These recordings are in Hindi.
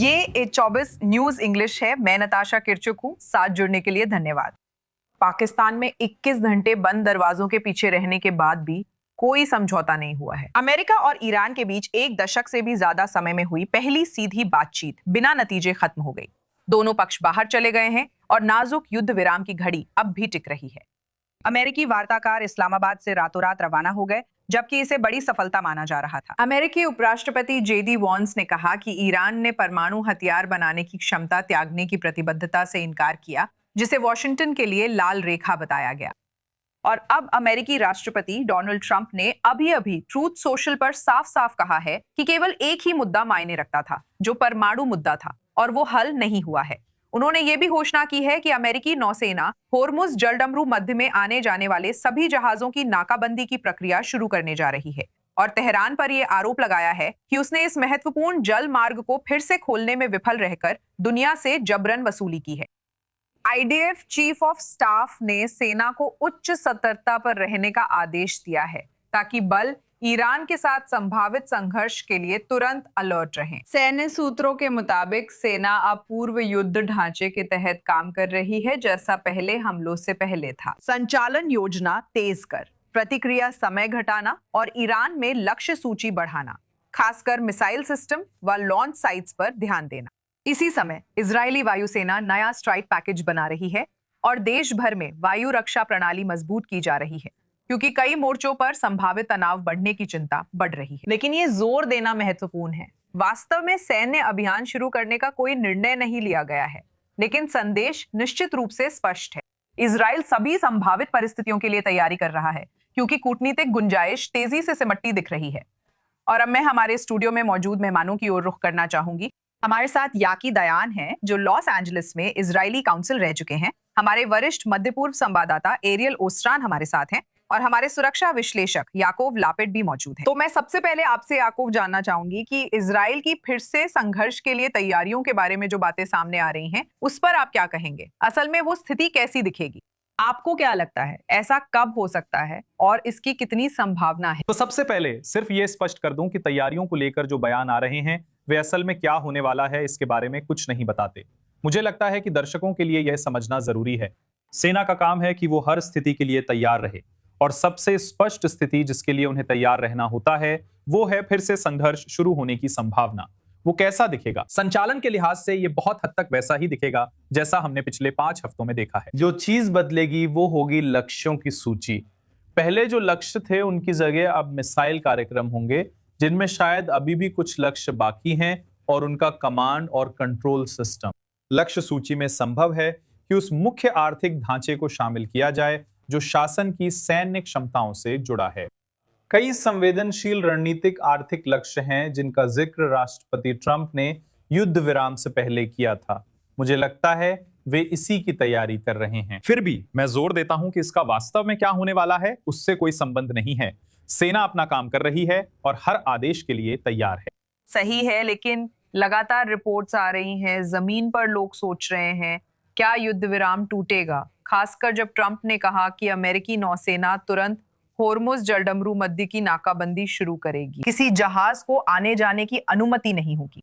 ये 24 न्यूज इंग्लिश है। मैं नताशा किरचुक हूँ। साथ जुड़ने के लिए धन्यवाद। पाकिस्तान में 21 घंटे बंद दरवाजों के पीछे रहने के बाद भी कोई समझौता नहीं हुआ है। अमेरिका और ईरान के बीच एक दशक से भी ज्यादा समय में हुई पहली सीधी बातचीत बिना नतीजे खत्म हो गई। दोनों पक्ष बाहर चले गए हैं और नाजुक युद्ध विराम की घड़ी अब भी टिक रही है। अमेरिकी वार्ताकार इस्लामाबाद से रातों रात रवाना हो गए, जबकि इसे बड़ी सफलता माना जा रहा था। अमेरिकी उपराष्ट्रपति जेडी वॉन्स ने कहा कि ईरान ने परमाणु हथियार बनाने की क्षमता त्यागने की प्रतिबद्धता से इनकार किया, जिसे वॉशिंगटन के लिए लाल रेखा बताया गया। और अब अमेरिकी राष्ट्रपति डोनाल्ड ट्रंप ने अभी ट्रूथ सोशल पर साफ साफ कहा है कि केवल एक ही मुद्दा मायने रखता था, जो परमाणु मुद्दा था, और वो हल नहीं हुआ है। उन्होंने ये भी घोषणा की है कि अमेरिकी नौसेना होर्मुज जलडमरू मध्य में आने जाने वाले सभी जहाजों की नाकाबंदी की प्रक्रिया शुरू करने जा रही है, और तेहरान पर यह आरोप लगाया है कि उसने इस महत्वपूर्ण जल मार्ग को फिर से खोलने में विफल रहकर दुनिया से जबरन वसूली की है। आईडीएफ चीफ ऑफ स्टाफ ने सेना को उच्च सतर्कता पर रहने का आदेश दिया है, ताकि बल ईरान के साथ संभावित संघर्ष के लिए तुरंत अलर्ट रहें। सैन्य सूत्रों के मुताबिक सेना अब पूर्व युद्ध ढांचे के तहत काम कर रही है, जैसा पहले हमलों से पहले था। संचालन योजना तेज कर, प्रतिक्रिया समय घटाना और ईरान में लक्ष्य सूची बढ़ाना, खासकर मिसाइल सिस्टम व लॉन्च साइट्स पर ध्यान देना। इसी समय इजरायली वायुसेना नया स्ट्राइक पैकेज बना रही है और देश भर में वायु रक्षा प्रणाली मजबूत की जा रही है, क्योंकि कई मोर्चों पर संभावित तनाव बढ़ने की चिंता बढ़ रही है। लेकिन ये जोर देना महत्वपूर्ण है। वास्तव में सैन्य अभियान शुरू करने का कोई निर्णय नहीं लिया गया है, लेकिन संदेश निश्चित रूप से स्पष्ट है। इजराइल सभी संभावित परिस्थितियों के लिए तैयारी कर रहा है, क्योंकि कूटनीतिक गुंजाइश तेजी से सिमटती दिख रही है। और अब मैं हमारे स्टूडियो में मौजूद मेहमानों की ओर रुख करना चाहूंगी। हमारे साथ याकी दयान हैं, जो लॉस एंजलिस में इजरायली काउंसिल रह चुके हैं। हमारे वरिष्ठ मध्य पूर्व संवाददाता एरियल ओस्ट्रान हमारे साथ हैं, और हमारे सुरक्षा विश्लेषक याकोव लापिड भी मौजूद हैं। तो मैं सबसे पहले आपसे याकोव जानना चाहूंगी कि इजराइल की फिर से संघर्ष के लिए तैयारियों के बारे में जो बातें सामने आ रही हैं, उस पर आप क्या कहेंगे? असल में वो स्थिति कैसी दिखेगी? आपको क्या लगता है, ऐसा कब हो सकता है और इसकी कितनी संभावना है? तो सबसे पहले सिर्फ ये स्पष्ट कर दूं कि तैयारियों को लेकर जो बयान आ रहे हैं वे असल में क्या होने वाला है इसके बारे में कुछ नहीं बताते। मुझे लगता है कि दर्शकों के लिए यह समझना जरूरी है। सेना का काम है कि वो हर स्थिति के लिए तैयार रहे, और सबसे स्पष्ट स्थिति जिसके लिए उन्हें तैयार रहना होता है वो है फिर से संघर्ष शुरू होने की संभावना। वो कैसा दिखेगा? संचालन के लिहाज से ये बहुत हद तक वैसा ही दिखेगा जैसा हमने पिछले 5 हफ्तों में देखा है। जो चीज बदलेगी वो होगी लक्ष्यों की सूची। पहले जो लक्ष्य थे उनकी जगह अब मिसाइल कार्यक्रम होंगे, जिनमें शायद अभी भी कुछ लक्ष्य बाकी हैं, और उनका कमांड और कंट्रोल सिस्टम। लक्ष्य सूची में संभव है कि उस मुख्य आर्थिक ढांचे को शामिल किया जाए जो शासन की सैन्य क्षमताओं से जुड़ा है। कई संवेदनशील रणनीतिक आर्थिक लक्ष्य हैं जिनका जिक्र राष्ट्रपति ट्रंप ने युद्ध विराम से पहले किया था। मुझे लगता है वे इसी की तैयारी कर रहे हैं। फिर भी मैं जोर देता हूं कि इसका वास्तव में क्या होने वाला है उससे कोई संबंध नहीं है। सेना अपना काम कर रही है और हर आदेश के लिए तैयार है। सही है, लेकिन लगातार रिपोर्ट्स आ रही हैं, जमीन पर लोग सोच रहे हैं, क्या युद्ध विराम टूटेगा? खासकर जब ट्रंप ने कहा कि अमेरिकी नौसेना तुरंत होर्मुज जलडमरू मध्य की नाकाबंदी शुरू करेगी, किसी जहाज को आने जाने की अनुमति नहीं होगी।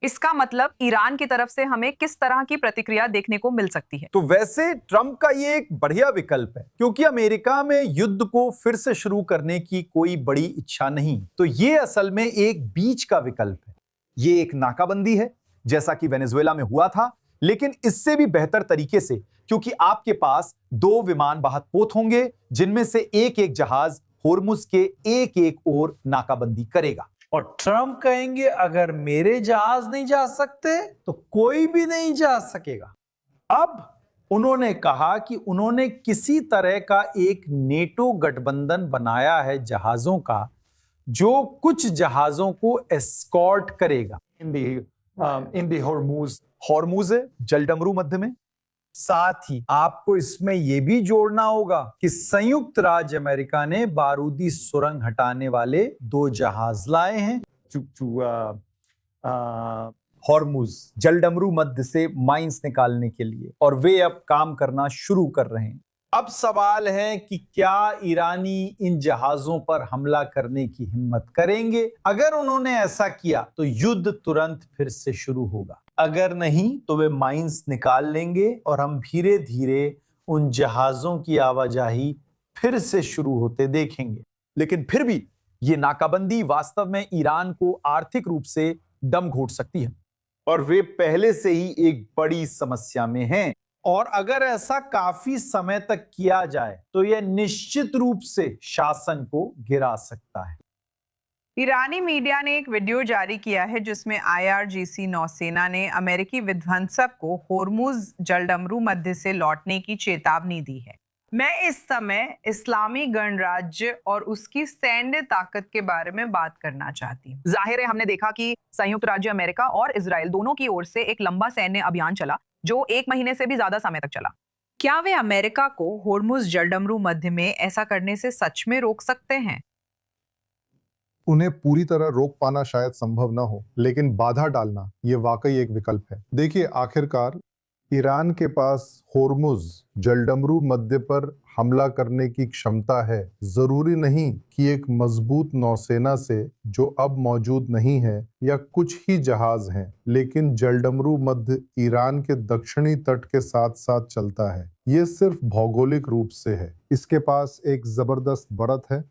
इसका मतलब ईरान की तरफ से हमें किस तरह की प्रतिक्रिया देखने को मिल सकती है? तो वैसे ट्रंप का ये एक बढ़िया विकल्प है, क्योंकि अमेरिका में युद्ध को फिर से शुरू करने की कोई बड़ी इच्छा नहीं। तो ये असल में एक बीच का विकल्प है। ये एक नाकाबंदी है, जैसा कि वेनेजुएला में हुआ था, लेकिन इससे भी बेहतर तरीके से, क्योंकि आपके पास 2 विमान वाहक पोत होंगे, जिनमें से एक एक जहाज होर्मुज के एक एक ओर नाकाबंदी करेगा। और ट्रंप कहेंगे अगर मेरे जहाज नहीं जा सकते तो कोई भी नहीं जा सकेगा। अब उन्होंने कहा कि उन्होंने किसी तरह का एक नेटो गठबंधन बनाया है जहाजों का, जो कुछ जहाजों को एस्कॉर्ट करेगा इन दी होर्मुज जलडमरू मध्य में। साथ ही आपको इसमें यह भी जोड़ना होगा कि संयुक्त राज्य अमेरिका ने बारूदी सुरंग हटाने वाले 2 जहाज लाए हैं होर्मुज जलडमरू मध्य से माइंस निकालने के लिए, और वे अब काम करना शुरू कर रहे हैं। अब सवाल है कि क्या ईरानी इन जहाजों पर हमला करने की हिम्मत करेंगे। अगर उन्होंने ऐसा किया तो युद्ध तुरंत फिर से शुरू होगा, अगर नहीं तो वे माइंस निकाल लेंगे और हम धीरे धीरे उन जहाजों की आवाजाही फिर से शुरू होते देखेंगे। लेकिन फिर भी ये नाकाबंदी वास्तव में ईरान को आर्थिक रूप से दम घोट सकती है और वे पहले से ही एक बड़ी समस्या में हैं। और अगर ऐसा काफी समय तक किया जाए तो यह निश्चित रूप से शासन को गिरा सकता है। ईरानी मीडिया ने एक वीडियो जारी किया है जिसमें IRGC नौसेना ने अमेरिकी विध्वंसक को होर्मुज जलडमरू मध्य से लौटने की चेतावनी दी है। मैं इस समय इस्लामी गणराज्य और उसकी सैन्य ताकत के बारे में बात करना चाहती हूँ। जाहिर है हमने देखा कि संयुक्त राज्य अमेरिका और इजराइल दोनों की ओर से एक लंबा सैन्य अभियान चला जो 1 महीने से भी ज्यादा समय तक चला। क्या वे अमेरिका को होर्मुज जलडमरू मध्य में ऐसा करने से सच में रोक सकते हैं? उन्हें पूरी तरह रोक पाना शायद संभव न हो, लेकिन बाधा डालना ये वाकई एक विकल्प है। देखिए, आखिरकार ईरान के पास होर्मुज जलडमरू मध्य पर हमला करने की क्षमता है। जरूरी नहीं कि एक मजबूत नौसेना से जो अब मौजूद नहीं है या कुछ ही जहाज हैं, लेकिन जलडमरू मध्य ईरान के दक्षिणी तट के साथ साथ चलता है। ये सिर्फ भौगोलिक रूप से है। इसके पास एक जबरदस्त बरत है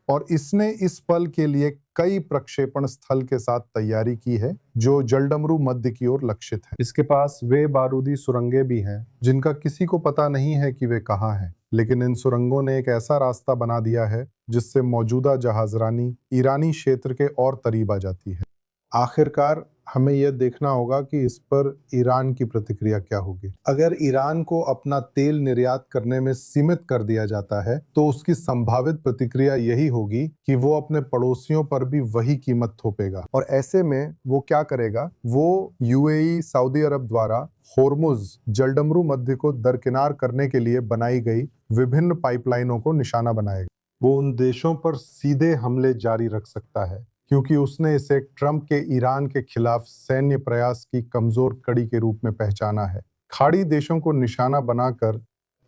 और इसने इस पल के लिए कई प्रक्षेपण स्थल के साथ तैयारी की है जो जलडमरू मध्य की ओर लक्षित है। इसके पास वे बारूदी सुरंगें भी हैं जिनका किसी को पता नहीं है कि वे कहाँ हैं, लेकिन इन सुरंगों ने एक ऐसा रास्ता बना दिया है जिससे मौजूदा जहाजरानी ईरानी क्षेत्र के और करीब आ जाती है। आखिरकार हमें यह देखना होगा कि इस पर ईरान की प्रतिक्रिया क्या होगी। अगर ईरान को अपना तेल निर्यात करने में सीमित कर दिया जाता है तो उसकी संभावित प्रतिक्रिया यही होगी कि वो अपने पड़ोसियों पर भी वही कीमत थोपेगा। और ऐसे में वो क्या करेगा? वो UAE सऊदी अरब द्वारा होर्मुज जलडमरू मध्य को दरकिनार करने के लिए बनाई गई विभिन्न पाइपलाइनों को निशाना बनाएगा। वो उन देशों पर सीधे हमले जारी रख सकता है क्योंकि उसने इसे ट्रंप के ईरान के खिलाफ सैन्य प्रयास की कमजोर कड़ी के रूप में पहचाना है। खाड़ी देशों को निशाना बनाकर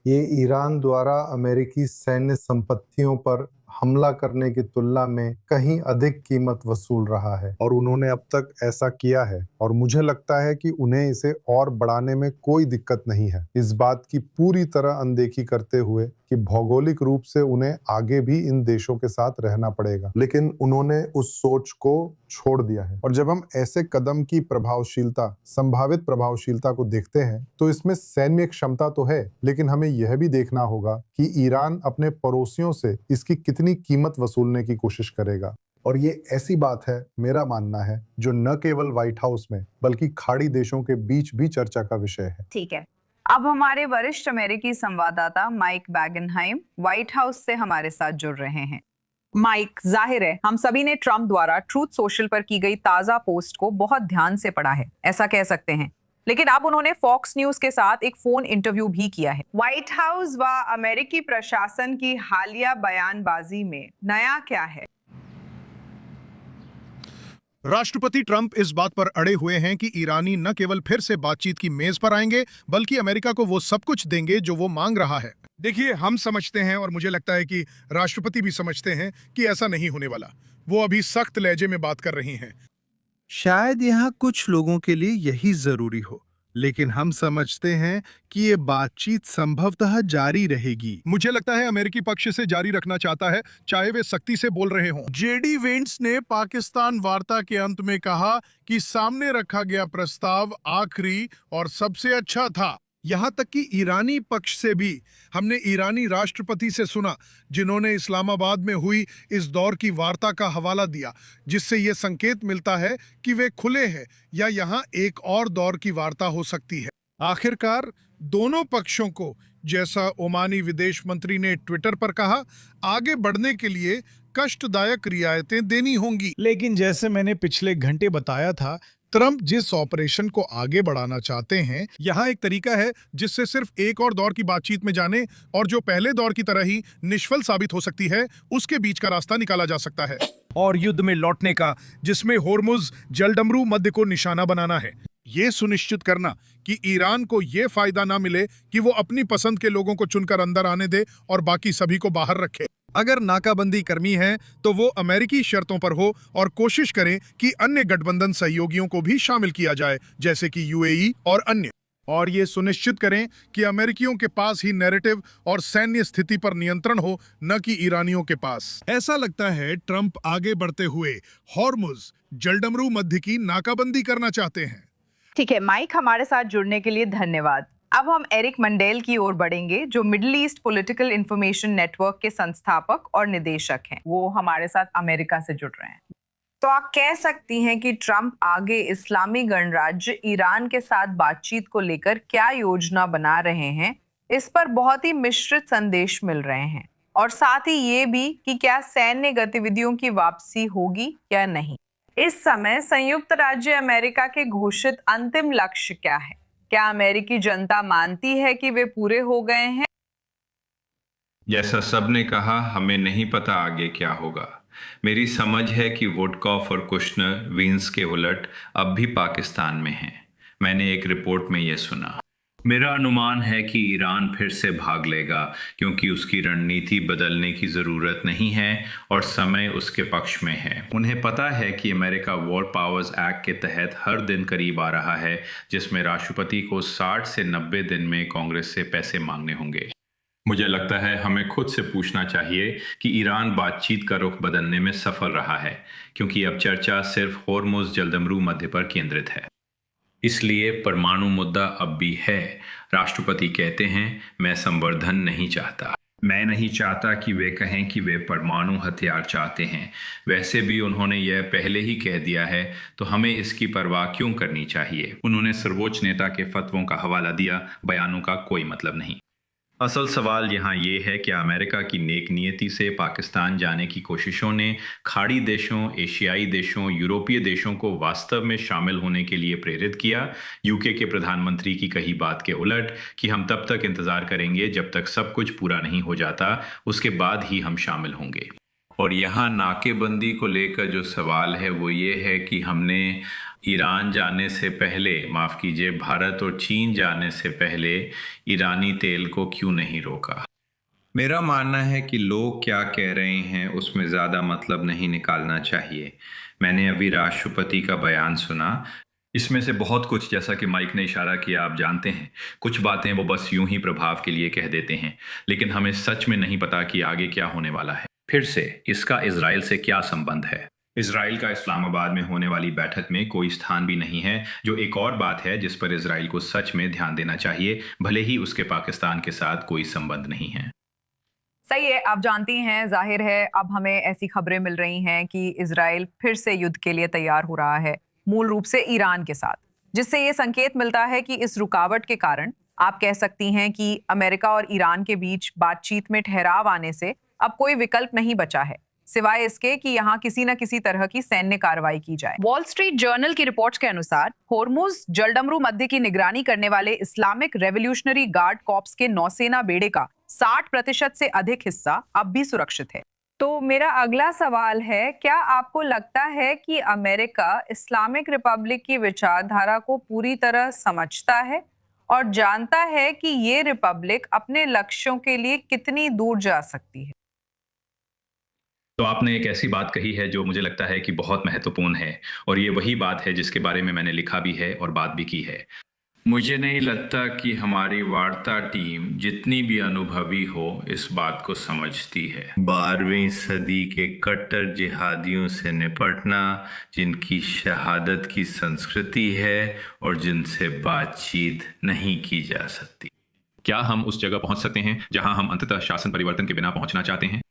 ये ईरान द्वारा अमेरिकी सैन्य संपत्तियों पर हमला करने की तुलना में कहीं अधिक कीमत वसूल रहा है और उन्होंने अब तक ऐसा किया है और मुझे लगता है कि उन्हें इसे और बढ़ाने में कोई दिक्कत नहीं है, इस बात की पूरी तरह अनदेखी करते हुए कि भौगोलिक रूप से उन्हें आगे भी इन देशों के साथ रहना पड़ेगा। लेकिन उन्होंने उस सोच को छोड़ दिया है और जब हम ऐसे कदम की प्रभावशीलता, संभावित प्रभावशीलता को देखते हैं तो इसमें सैन्य क्षमता तो है, लेकिन हमें यह भी देखना होगा कि ईरान अपने पड़ोसियों से इसकी कितनी कीमत वसूलने की कोशिश करेगा। और ये ऐसी बात है, मेरा मानना है, जो न केवल व्हाइट हाउस में बल्कि खाड़ी देशों के बीच भी चर्चा का विषय है। ठीक है, अब हमारे वरिष्ठ अमेरिकी संवाददाता माइक बैगनहाइम व्हाइट हाउस से हमारे साथ जुड़ रहे हैं। माइक, जाहिर है हम सभी ने ट्रंप द्वारा ट्रूथ सोशल पर की गई ताजा पोस्ट को बहुत ध्यान से पढ़ा है, ऐसा कह सकते हैं। लेकिन अब उन्होंने फॉक्स न्यूज के साथ एक फोन इंटरव्यू भी किया है। व्हाइट हाउस व अमेरिकी प्रशासन की हालिया बयानबाजी में नया क्या है? राष्ट्रपति ट्रंप इस बात पर अड़े हुए हैं कि ईरानी न केवल फिर से बातचीत की मेज पर आएंगे बल्कि अमेरिका को वो सब कुछ देंगे जो वो मांग रहा है। देखिए, हम समझते हैं और मुझे लगता है कि राष्ट्रपति भी समझते हैं कि ऐसा नहीं होने वाला। वो अभी सख्त लहजे में बात कर रही हैं। शायद यहाँ कुछ लोगों के लिए यही जरूरी हो, लेकिन हम समझते हैं कि ये बातचीत संभवतः जारी रहेगी। मुझे लगता है अमेरिकी पक्ष से जारी रखना चाहता है, चाहे वे सख्ती से बोल रहे हों। जेडी वेंट्स ने पाकिस्तान वार्ता के अंत में कहा कि सामने रखा गया प्रस्ताव आखिरी और सबसे अच्छा था। यहाँ तक कि ईरानी पक्ष से भी हमने ईरानी राष्ट्रपति से सुना, जिन्होंने इस्लामाबाद में हुई इस दौर की वार्ता का हवाला दिया, जिससे ये संकेत मिलता है कि वे खुले हैं या यहाँ एक और दौर की वार्ता हो सकती है। आखिरकार दोनों पक्षों को, जैसा ओमानी विदेश मंत्री ने ट्विटर पर कहा, आगे बढ़ने के लिए कष्टदायक रियायतें देनी होंगी। लेकिन जैसे मैंने पिछले घंटे बताया था, ट्रंप जिस ऑपरेशन को आगे बढ़ाना चाहते हैं, यहाँ एक तरीका है जिससे सिर्फ एक और दौर की बातचीत में जाने और जो पहले दौर की तरह ही निष्फल साबित हो सकती है, उसके बीच का रास्ता निकाला जा सकता है। और युद्ध में लौटने का, जिसमें होर्मुज जलडमरू मध्य को निशाना बनाना है। ये सुनिश्चित करना कि ईरान को ये फायदा ना मिले कि वो अपनी पसंद के लोगों को चुनकर अंदर आने दे और बाकी सभी को बाहर रखे। अगर नाकाबंदी करनी है तो वो अमेरिकी शर्तों पर हो और कोशिश करें कि अन्य गठबंधन सहयोगियों को भी शामिल किया जाए, जैसे कि यूएई और अन्य। और ये सुनिश्चित करें कि अमेरिकियों के पास ही नैरेटिव और सैन्य स्थिति पर नियंत्रण हो, न कि ईरानियों के पास। ऐसा लगता है ट्रंप आगे बढ़ते हुए हॉर्मुज जलडमरू मध्य की नाकाबंदी करना चाहते हैं। ठीक है माइक, हमारे साथ जुड़ने के लिए धन्यवाद। अब हम एरिक मंडेल की ओर बढ़ेंगे, जो middle east political information network के संस्थापक और निदेशक हैं। वो हमारे साथ अमेरिका से जुड़ रहे हैं। तो आप कह सकती हैं कि ट्रंप आगे इस्लामी गणराज्य ईरान के साथ बातचीत को लेकर क्या योजना बना रहे हैं, इस पर बहुत ही मिश्रित संदेश मिल रहे हैं, और साथ ही ये भी कि क्या सैन्य गतिविधियों की वापसी होगी या नहीं। इस समय संयुक्त राज्य अमेरिका के घोषित अंतिम लक्ष्य क्या है? क्या अमेरिकी जनता मानती है कि वे पूरे हो गए हैं? जैसा सबने कहा, हमें नहीं पता आगे क्या होगा। मेरी समझ है कि वुडकॉफ और कुशनर विंस के उलट अब भी पाकिस्तान में हैं। मैंने एक रिपोर्ट में यह सुना। मेरा अनुमान है कि ईरान फिर से भाग लेगा, क्योंकि उसकी रणनीति बदलने की ज़रूरत नहीं है और समय उसके पक्ष में है। उन्हें पता है कि अमेरिका वॉर पावर्स एक्ट के तहत हर दिन करीब आ रहा है, जिसमें राष्ट्रपति को 60 से 90 दिन में कांग्रेस से पैसे मांगने होंगे। मुझे लगता है हमें खुद से पूछना चाहिए कि ईरान बातचीत का रुख बदलने में सफल रहा है, क्योंकि अब चर्चा सिर्फ होर्मुज जलदमरू मध्य पर केंद्रित है। इसलिए परमाणु मुद्दा अब भी है। राष्ट्रपति कहते हैं, मैं संवर्धन नहीं चाहता। मैं नहीं चाहता कि वे कहें कि वे परमाणु हथियार चाहते हैं। वैसे भी उन्होंने यह पहले ही कह दिया है, तो हमें इसकी परवाह क्यों करनी चाहिए। उन्होंने सर्वोच्च नेता के फतवों का हवाला दिया, बयानों का कोई मतलब नहीं। असल सवाल यहाँ ये है कि अमेरिका की नेक नियति से पाकिस्तान जाने की कोशिशों ने खाड़ी देशों, एशियाई देशों, यूरोपीय देशों को वास्तव में शामिल होने के लिए प्रेरित किया। यूके के प्रधानमंत्री की कही बात के उलट कि हम तब तक इंतज़ार करेंगे जब तक सब कुछ पूरा नहीं हो जाता, उसके बाद ही हम शामिल होंगे। और यहाँ नाकेबंदी को लेकर जो सवाल है वो ये है कि हमने ईरान जाने से पहले, माफ़ कीजिए, भारत और चीन जाने से पहले ईरानी तेल को क्यों नहीं रोका। मेरा मानना है कि लोग क्या कह रहे हैं उसमें ज़्यादा मतलब नहीं निकालना चाहिए। मैंने अभी राष्ट्रपति का बयान सुना। इसमें से बहुत कुछ, जैसा कि माइक ने इशारा किया, आप जानते हैं, कुछ बातें वो बस यूं ही प्रभाव के लिए कह देते हैं, लेकिन हमें सच में नहीं पता कि आगे क्या होने वाला है। फिर से, इसका इजराइल से क्या संबंध है? इजराइल का इस्लामाबाद में होने वाली बैठक में कोई स्थान भी नहीं है, जो एक और बात है जिस पर इजराइल को सच में ध्यान देना चाहिए, भले ही उसके पाकिस्तान के साथ कोई संबंध नहीं है। सही है, आप जानती हैं, जाहिर है अब हमें ऐसी खबरें मिल रही हैं कि इजराइल फिर से युद्ध के लिए तैयार हो रहा है, मूल रूप से ईरान के साथ, जिससे ये संकेत मिलता है कि इस रुकावट के कारण आप कह सकती हैं कि अमेरिका और ईरान के बीच बातचीत में ठहराव आने से अब कोई विकल्प नहीं बचा है, सिवाय इसके कि यहाँ किसी न किसी तरह की सैन्य कार्रवाई की जाए। वॉल स्ट्रीट जर्नल की रिपोर्ट्स के अनुसार होर्मुज जलडमरू मध्य की निगरानी करने वाले इस्लामिक रेवोल्यूशनरी गार्ड कॉर्प्स के नौसेना बेड़े का 60% से अधिक हिस्सा अब भी सुरक्षित है। तो मेरा अगला सवाल है, क्या आपको लगता है कि अमेरिका इस्लामिक रिपब्लिक की विचारधारा को पूरी तरह समझता है और जानता है कि ये रिपब्लिक अपने लक्ष्यों के लिए कितनी दूर जा सकती है? तो आपने एक ऐसी बात कही है जो मुझे लगता है कि बहुत महत्वपूर्ण है, और ये वही बात है जिसके बारे में मैंने लिखा भी है और बात भी की है। मुझे नहीं लगता कि हमारी वार्ता टीम, जितनी भी अनुभवी हो, इस बात को समझती है। 12वीं सदी के कट्टर जिहादियों से निपटना, जिनकी शहादत की संस्कृति है और जिनसे बातचीत नहीं की जा सकती। क्या हम उस जगह पहुंच सकते हैं जहां हम अंततः शासन परिवर्तन के बिना पहुंचना चाहते हैं?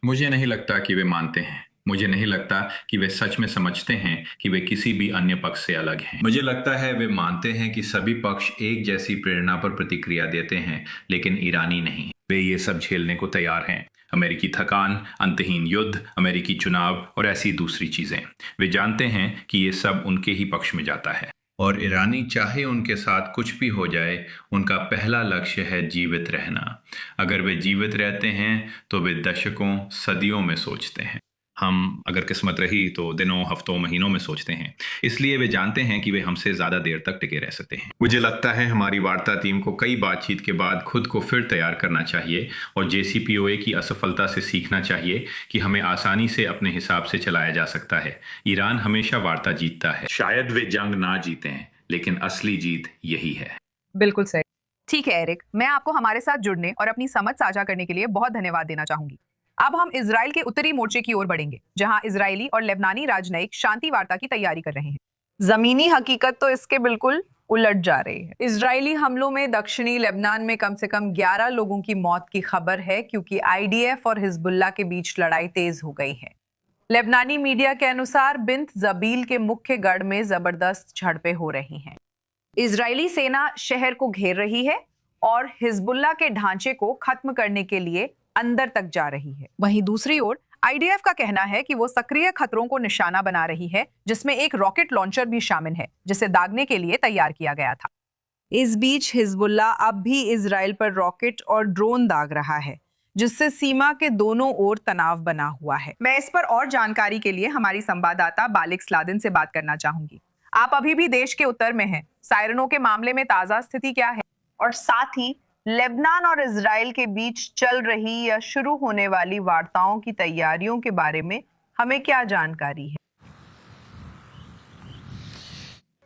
मुझे नहीं लगता कि वे मानते हैं। मुझे नहीं लगता कि वे सच में समझते हैं कि वे किसी भी अन्य पक्ष से अलग हैं। मुझे लगता है वे मानते हैं कि सभी पक्ष एक जैसी प्रेरणा पर प्रतिक्रिया देते हैं, लेकिन ईरानी नहीं। वे ये सब झेलने को तैयार हैं। अमेरिकी थकान, अंतहीन युद्ध, अमेरिकी चुनाव और ऐसी दूसरी चीजें। वे जानते हैं कि ये सब उनके ही पक्ष में जाता है, और ईरानी चाहे उनके साथ कुछ भी हो जाए, उनका पहला लक्ष्य है जीवित रहना। अगर वे जीवित रहते हैं तो वे दशकों, सदियों में सोचते हैं। हम अगर किस्मत रही तो दिनों, हफ्तों, महीनों में सोचते हैं। इसलिए वे जानते हैं कि वे हमसे ज़्यादा देर तक टिके रह सकते हैं। मुझे लगता है हमारी वार्ता टीम को कई बातचीत के बाद खुद को फिर तैयार करना चाहिए और JCPOA की असफलता से सीखना चाहिए कि हमें आसानी से अपने हिसाब से चलाया जा सकता है। ईरान हमेशा वार्ता जीतता है। शायद वे जंग ना जीतें, लेकिन असली जीत यही है। बिल्कुल सही। ठीक है एरिक, मैं आपको हमारे साथ जुड़ने और अपनी समझ साझा करने के लिए बहुत धन्यवाद देना चाहूंगी। अब हम इजराइल के उत्तरी मोर्चे की ओर बढ़ेंगे, जहां इजरायली और लेबनानी राजनयिक शांति वार्ता की तैयारी कर रहे हैं। जमीनी हकीकत तो इसके बिल्कुल उलट जा रही है। इजरायली हमलों में दक्षिणी लेबनान में कम से कम 11 लोगों की मौत की खबर है, क्योंकि IDF और हिजबुल्लाह के बीच लड़ाई तेज हो गई है। लेबनानी मीडिया के अनुसार बिंत जबील के मुख्य गढ़ में जबरदस्त झड़पें हो रही हैं। इजरायली सेना शहर को घेर रही है और हिजबुल्लाह के ढांचे को खत्म करने के लिए अंदर तक जा रही है। वहीं दूसरी ओर IDF का कहना है कि वो सक्रिय खतरों को निशाना बना रही है, जिसमें एक रॉकेट लॉन्चर भी शामिल है, जिसे दागने के लिए तैयार किया गया था। इस बीच हिजबुल्लाह अब भी इजराइल पर रॉकेट और ड्रोन दाग रहा है, जिससे सीमा के दोनों ओर तनाव बना हुआ है। मैं इस पर और जानकारी के लिए हमारी संवाददाता बालिक स्लादिन से बात करना चाहूंगी। आप अभी भी देश के उत्तर में हैं। सायरनों के मामले में ताजा स्थिति क्या है, और साथ ही लेबनान और इजराइल के बीच चल रही या शुरू होने वाली वार्ताओं की तैयारियों के बारे में हमें क्या जानकारी है?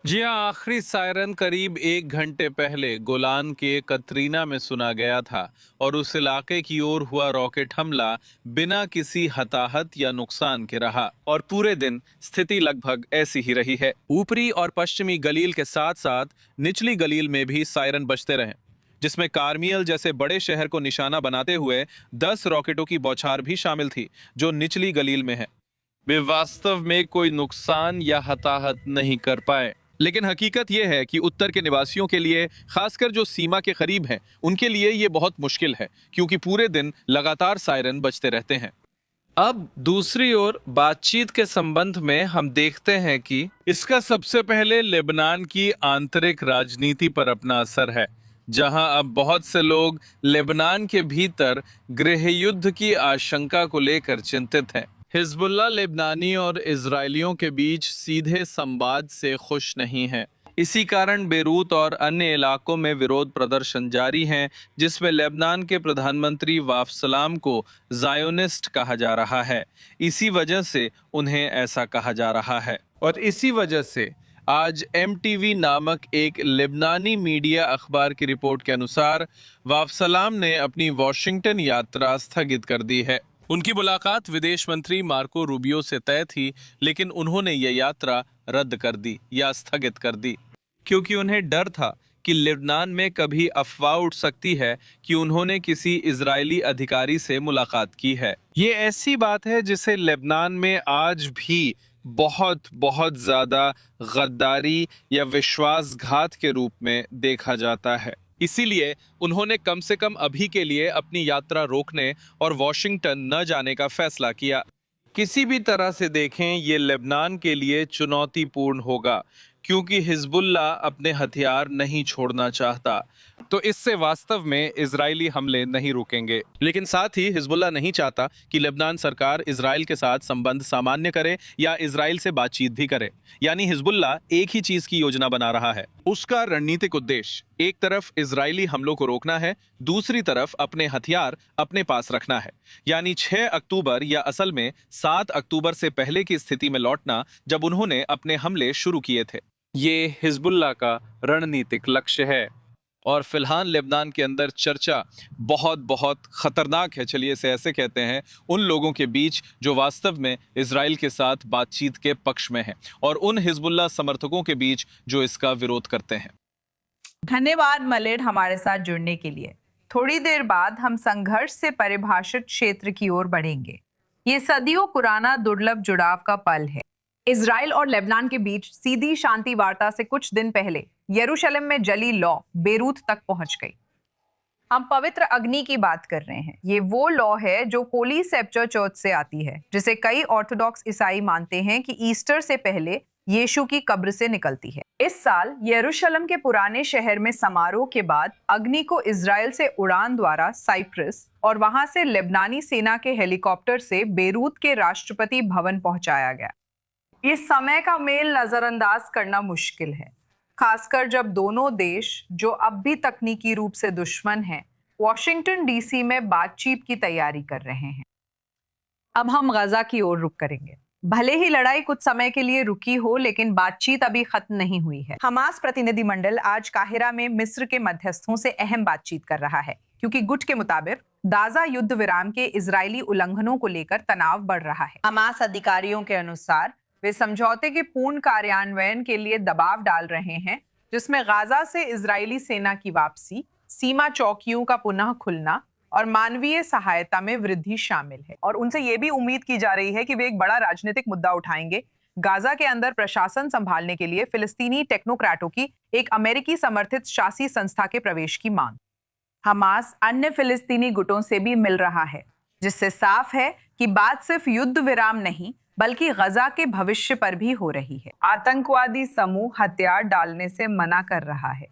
जी हाँ, आखिरी सायरन करीब 1 घंटे पहले गोलान के कतरीना में सुना गया था और उस इलाके की ओर हुआ रॉकेट हमला बिना किसी हताहत या नुकसान के रहा और पूरे दिन स्थिति लगभग ऐसी ही रही है। ऊपरी और पश्चिमी गलील के साथ साथ निचली गलील में भी सायरन बजते रहे, जिसमें कार्मियल जैसे बड़े शहर को निशाना बनाते हुए 10 रॉकेटों की बौछार भी शामिल थी, जो निचली गलील में है। वे वास्तव में कोई नुकसान या हताहत नहीं कर पाए, लेकिन हकीकत यह है कि उत्तर के निवासियों के लिए, खासकर जो सीमा के करीब हैं, उनके लिए ये बहुत मुश्किल है, क्योंकि पूरे दिन लगातार सायरन बजते रहते हैं। अब दूसरी ओर बातचीत के संबंध में हम देखते हैं कि इसका सबसे पहले लेबनान की आंतरिक राजनीति पर अपना असर है, जहां अब बहुत से लोग लेबनान के भीतर गृह युद्ध की आशंका को लेकर चिंतित हैं। हिजबुल्लाह लेबनानी और इजरायलियों के बीच सीधे संवाद से खुश नहीं है। इसी कारण बेरूत और अन्य इलाकों में विरोध प्रदर्शन जारी हैं, जिसमें लेबनान के प्रधानमंत्री वाफ सलाम को ज़ायोनिस्ट कहा जा रहा है। इसी वजह से उन्हें ऐसा कहा जा रहा है और इसी वजह से आज MTV नामक एक लेबनानी मीडिया अखबार की रिपोर्ट के अनुसार वाफ सलाम ने अपनी वॉशिंगटन यात्रा स्थगित कर दी है। उनकी मुलाकात विदेश मंत्री मार्को रूबियो से तय थी, लेकिन उन्होंने यह यात्रा रद्द कर दी या स्थगित कर दी, क्योंकि उन्हें डर था कि लेबनान में कभी अफवाह उठ सकती है कि उन्होंने किसी इजरायली अधिकारी से मुलाकात की है। ये ऐसी बात है जिसे लेबनान में आज भी बहुत बहुत ज़्यादा गद्दारी या विश्वासघात के रूप में देखा जाता है। इसीलिए उन्होंने कम से कम अभी के लिए अपनी यात्रा रोकने और वॉशिंगटन न जाने का फैसला किया। किसी भी तरह से देखें, ये लेबनान के लिए चुनौतीपूर्ण होगा, क्योंकि हिजबुल्लाह अपने हथियार नहीं छोड़ना चाहता, तो इससे वास्तव में इजरायली हमले नहीं रुकेंगे। लेकिन साथ ही हिजबुल्लाह नहीं चाहता कि लेबनान सरकार इजराइल के साथ संबंध सामान्य करे या इजराइल से बातचीत भी करे। यानी हिजबुल्लाह एक ही चीज की योजना बना रहा है। उसका रणनीतिक उद्देश्य एक तरफ इजरायली हमलों को रोकना है, दूसरी तरफ अपने हथियार अपने पास रखना है। यानी 6 अक्टूबर या असल में 7 अक्टूबर से पहले की स्थिति में लौटना, जब उन्होंने अपने हमले शुरू किए थे। ये हिजबुल्लाह का रणनीतिक लक्ष्य है और फिलहाल लेबनान के अंदर चर्चा बहुत बहुत खतरनाक है, चलिए इसे ऐसे कहते हैं, उन लोगों के बीच जो वास्तव में इजराइल के साथ बातचीत के पक्ष में हैं और उन हिजबुल्लाह समर्थकों के बीच जो इसका विरोध करते हैं। धन्यवाद मलिड हमारे साथ जुड़ने के लिए। थोड़ी देर बाद हम संघर्ष से परिभाषित क्षेत्र की ओर बढ़ेंगे। ये सदियों पुराना दुर्लभ जुड़ाव का पल है। इजराइल और लेबनान के बीच सीधी शांति वार्ता से कुछ दिन पहले यरूशलेम में जली लॉ बेरूत तक पहुंच गई। हम पवित्र अग्नि की बात कर रहे हैं। ये वो लॉ है जो होली सेप्टर चर्च से आती है, जिसे कई ऑर्थोडॉक्स ईसाई मानते हैं कि ईस्टर से पहले यीशु की कब्र से निकलती है। इस साल यरूशलेम के पुराने शहर में समारोह के बाद अग्नि को इजराइल से उड़ान द्वारा साइप्रस और वहां से लेबनानी सेना के हेलीकॉप्टर से बेरूत के राष्ट्रपति भवन पहुंचाया गया। इस समय का मेल नजरअंदाज करना मुश्किल है, खासकर जब दोनों देश जो अब भी तकनीकी रूप से दुश्मन हैं, वॉशिंगटन डीसी में बातचीत की तैयारी कर रहे हैं। अब हम गजा की ओर रुख करेंगे। भले ही लड़ाई कुछ समय के लिए रुकी हो, लेकिन बातचीत अभी खत्म नहीं हुई है। हमास प्रतिनिधिमंडल आज काहिरा में मिस्र के मध्यस्थों से अहम बातचीत कर रहा है, क्योंकि गुट के मुताबिक गाजा युद्ध विराम के इजरायली उल्लंघनों को लेकर तनाव बढ़ रहा है। हमास अधिकारियों के अनुसार वे समझौते के पूर्ण कार्यान्वयन के लिए दबाव डाल रहे हैं, जिसमें गाजा से इजरायली सेना की वापसी, सीमा चौकियों का पुनः खुलना और मानवीय सहायता में वृद्धि शामिल है। और उनसे ये भी उम्मीद की जा रही है कि वे एक बड़ा राजनीतिक मुद्दा उठाएंगे, गाजा के अंदर प्रशासन संभालने के लिए फिलिस्तीनी टेक्नोक्रेटों की एक अमेरिकी समर्थित शासी संस्था के प्रवेश की मांग। हमास अन्य फिलिस्तीनी गुटों से भी मिल रहा है, जिससे साफ है कि बात सिर्फ युद्ध विराम नहीं बल्कि गजा के भविष्य पर भी हो रही है। आतंकवादी समूह हथियार डालने से मना कर रहा है,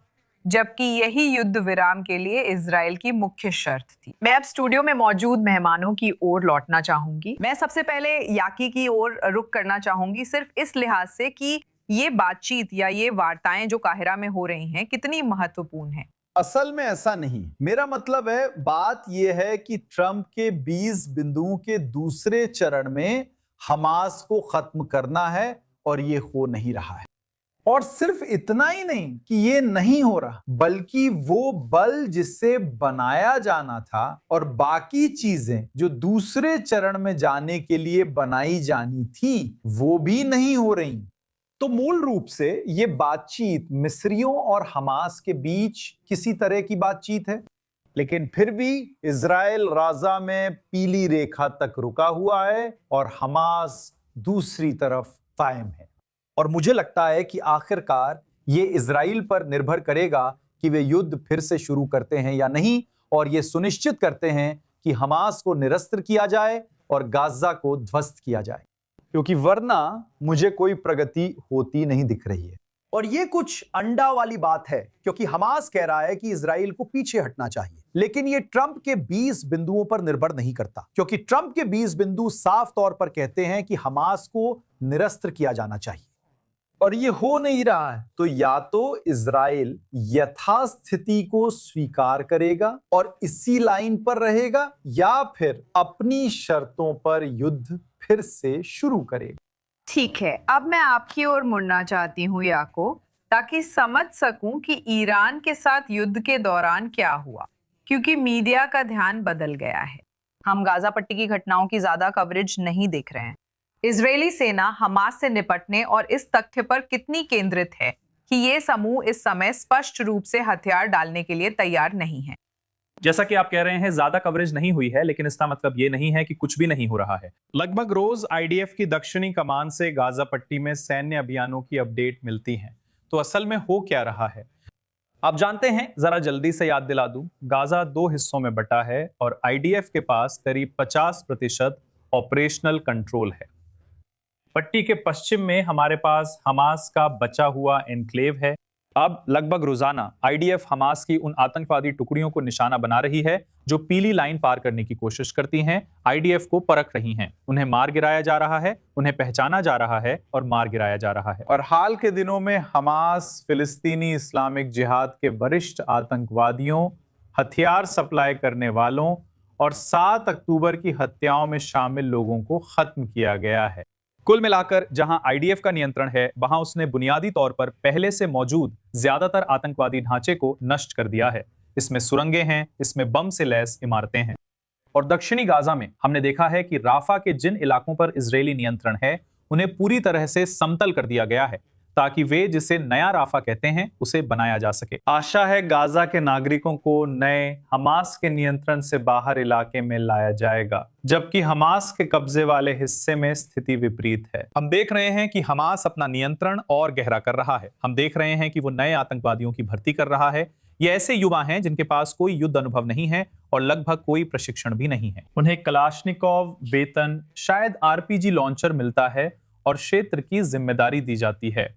जबकि यही युद्ध विराम के लिए इजराइल की मुख्य शर्त थी। मैं अब स्टूडियो में मौजूद मेहमानों की ओर लौटना चाहूंगी। मैं सबसे पहले याकी की ओर रुख करना चाहूंगी, सिर्फ इस लिहाज से कि ये बातचीत या ये वार्ताएं जो काहिरा में हो रही हैं कितनी महत्वपूर्ण हैं। असल में ऐसा नहीं, मेरा मतलब है बात यह है कि ट्रंप के 20 बिंदुओं के दूसरे चरण में हमास को खत्म करना है और ये हो नहीं रहा है। और सिर्फ इतना ही नहीं कि ये नहीं हो रहा, बल्कि वो बल जिससे बनाया जाना था और बाकी चीजें जो दूसरे चरण में जाने के लिए बनाई जानी थी, वो भी नहीं हो रही। तो मूल रूप से ये बातचीत मिस्रियों और हमास के बीच किसी तरह की बातचीत है, लेकिन फिर भी इजराइल गाजा में पीली रेखा तक रुका हुआ है और हमास दूसरी तरफ कायम है। और मुझे लगता है कि आखिरकार ये इजराइल पर निर्भर करेगा कि वे युद्ध फिर से शुरू करते हैं या नहीं, और ये सुनिश्चित करते हैं कि हमास को निरस्त्र किया जाए और गाजा को ध्वस्त किया जाए, क्योंकि वरना मुझे कोई प्रगति होती नहीं दिख रही है। और ये कुछ अंडा वाली बात है, क्योंकि हमास कह रहा है कि इजराइल को पीछे हटना चाहिए, लेकिन ये ट्रंप के 20 बिंदुओं पर निर्भर नहीं करता, क्योंकि ट्रंप के 20 बिंदु साफ तौर पर कहते हैं कि हमास को निरस्त्र किया जाना चाहिए, और ये हो नहीं रहा है। तो या तो इजराइल यथास्थिति को स्वीकार करेगा और इसी लाइन पर रहेगा, या फिर अपनी शर्तों पर युद्ध फिर से शुरू करेगा। ठीक है, अब मैं आपकी ओर मुड़ना चाहती हूँ याको, ताकि समझ सकूं कि ईरान के साथ युद्ध के दौरान क्या हुआ, क्योंकि मीडिया का ध्यान बदल गया है। हम गाजा पट्टी की घटनाओं की ज्यादा कवरेज नहीं देख रहे हैं। इजरायली सेना हमास से निपटने और इस तथ्य पर कितनी केंद्रित है कि ये समूह इस समय स्पष्ट रूप से हथियार डालने के लिए तैयार नहीं है। जैसा कि आप कह रहे हैं ज्यादा कवरेज नहीं हुई है, लेकिन इसका मतलब ये नहीं है कि कुछ भी नहीं हो रहा है। लगभग रोज आईडीएफ की दक्षिणी कमान से गाजा पट्टी में सैन्य अभियानों की अपडेट मिलती है। तो असल में हो क्या रहा है आप जानते हैं? जरा जल्दी से याद दिला दूं, गाजा 2 हिस्सों में बटा है और आईडीएफ के पास करीब 50% ऑपरेशनल कंट्रोल है। पट्टी के पश्चिम में हमारे पास हमास का बचा हुआ एनक्लेव है। अब लगभग रोजाना आईडीएफ हमास की उन आतंकवादी टुकड़ियों को निशाना बना रही है जो पीली लाइन पार करने की कोशिश करती हैं, आईडीएफ को परख रही हैं। उन्हें मार गिराया जा रहा है, उन्हें पहचाना जा रहा है और मार गिराया जा रहा है। और हाल के दिनों में हमास फिलिस्तीनी इस्लामिक जिहाद के वरिष्ठ आतंकवादियों, हथियार सप्लाई करने वालों और 7 अक्टूबर की हत्याओं में शामिल लोगों को खत्म किया गया है। कुल मिलाकर जहां आईडीएफ का नियंत्रण है, वहां उसने बुनियादी तौर पर पहले से मौजूद ज्यादातर आतंकवादी ढांचे को नष्ट कर दिया है। इसमें सुरंगें हैं, इसमें बम से लैस इमारतें हैं। और दक्षिणी गाजा में हमने देखा है कि राफा के जिन इलाकों पर इजरायली नियंत्रण है, उन्हें पूरी तरह से समतल कर दिया गया है ताकि वे जिसे नया राफा कहते हैं उसे बनाया जा सके। आशा है गाजा के नागरिकों को नए हमास के नियंत्रण से बाहर इलाके में लाया जाएगा, जबकि हमास के कब्जे वाले हिस्से में स्थिति विपरीत है। हम देख रहे हैं कि हमास अपना नियंत्रण और गहरा कर रहा है। हम देख रहे हैं कि वो नए आतंकवादियों की भर्ती कर रहा है। ये ऐसे युवा हैं जिनके पास कोई युद्ध अनुभव नहीं है और लगभग कोई प्रशिक्षण भी नहीं है। उन्हें कलाशनिकोव, वेतन, शायद आरपीजी लॉन्चर मिलता है और क्षेत्र की जिम्मेदारी दी जाती है।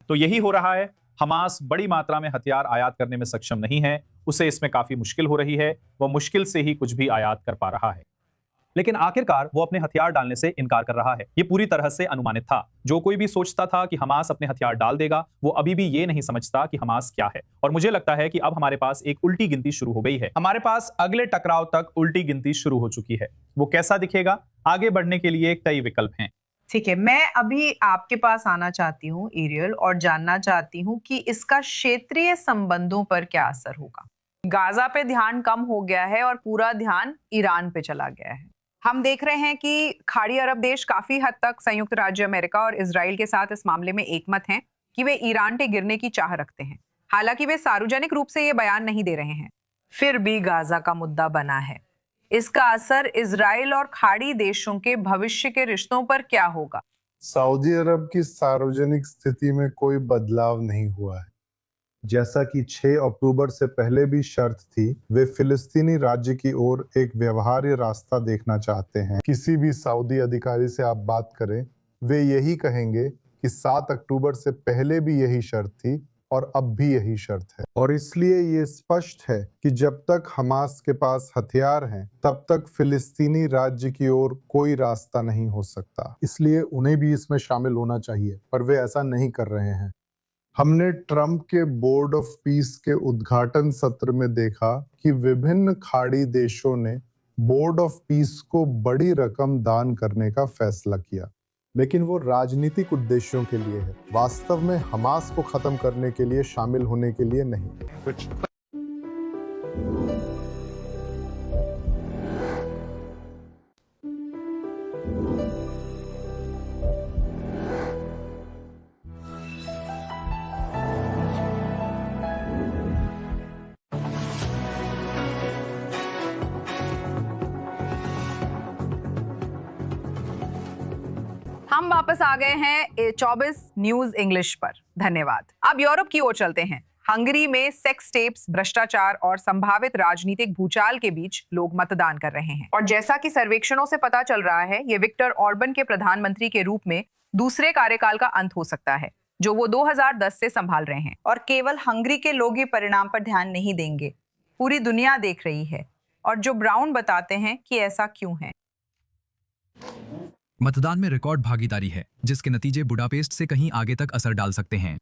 तो यही हो रहा है। हमास बड़ी मात्रा में हथियार आयात करने में सक्षम नहीं है, उसे इसमें काफी मुश्किल हो रही है, वह मुश्किल से ही कुछ भी आयात कर पा रहा है। लेकिन आखिरकार वो अपने हथियार डालने से इनकार कर रहा है। ये पूरी तरह से अनुमानित था। जो कोई भी सोचता था कि हमास अपने हथियार डाल देगा, वो अभी भी ये नहीं समझता कि हमास क्या है। और मुझे लगता है कि अब हमारे पास एक उल्टी गिनती शुरू हो गई है। हमारे पास अगले टकराव तक उल्टी गिनती शुरू हो चुकी है। वो कैसा दिखेगा? आगे बढ़ने के लिए कई विकल्प हैं। ठीक है, मैं अभी आपके पास आना चाहती हूँ एरियल, और जानना चाहती हूँ कि इसका क्षेत्रीय संबंधों पर क्या असर होगा। गाजा पे ध्यान कम हो गया है और पूरा ध्यान ईरान पे चला गया है। हम देख रहे हैं कि खाड़ी अरब देश काफी हद तक संयुक्त राज्य अमेरिका और इजराइल के साथ इस मामले में एकमत हैं कि वे ईरान के गिरने की चाह रखते हैं। हालांकि वे सार्वजनिक रूप से ये बयान नहीं दे रहे हैं। फिर भी गाजा का मुद्दा बना है। इसका असर इजराइल और खाड़ी देशों के भविष्य के रिश्तों पर क्या होगा? सऊदी अरब की सार्वजनिक स्थिति में कोई बदलाव नहीं हुआ है। जैसा कि 6 अक्टूबर से पहले भी शर्त थी, वे फिलिस्तीनी राज्य की ओर एक व्यवहार्य रास्ता देखना चाहते हैं। किसी भी सऊदी अधिकारी से आप बात करें, वे यही कहेंगे कि 7 अक्टूबर से पहले भी यही शर्त थी और अब भी यही शर्त है। और इसलिए ये स्पष्ट है कि जब तक हमास के पास हथियार हैं, तब तक फिलिस्तीनी राज्य की ओर कोई रास्ता नहीं हो सकता। इसलिए उन्हें भी इसमें शामिल होना चाहिए, पर वे ऐसा नहीं कर रहे हैं। हमने ट्रंप के बोर्ड ऑफ पीस के उद्घाटन सत्र में देखा कि विभिन्न खाड़ी देशों ने बोर्ड ऑफ पीस को बड़ी रकम दान करने का फैसला किया, लेकिन वो राजनीतिक उद्देश्यों के लिए है, वास्तव में हमास को खत्म करने के लिए शामिल होने के लिए नहीं। हम वापस आ गए हैं 24 न्यूज इंग्लिश पर। धन्यवाद। अब यूरोप की ओर चलते हैं। हंगरी में सेक्स टेप्स, भ्रष्टाचार और संभावित राजनीतिक भूचाल के बीच लोग मतदान कर रहे हैं। और जैसा कि सर्वेक्षणों से पता चल रहा है, ये विक्टर ऑर्बन के प्रधानमंत्री के रूप में दूसरे कार्यकाल का अंत हो सकता है, जो वो 2010 से संभाल रहे हैं। और केवल हंगरी के लोग ही परिणाम पर ध्यान नहीं देंगे, पूरी दुनिया देख रही है। और जो ब्राउन बताते हैं कि ऐसा क्यों है। मतदान में रिकॉर्ड भागीदारी है, जिसके नतीजे बुडापेस्ट से कहीं आगे तक असर डाल सकते हैं।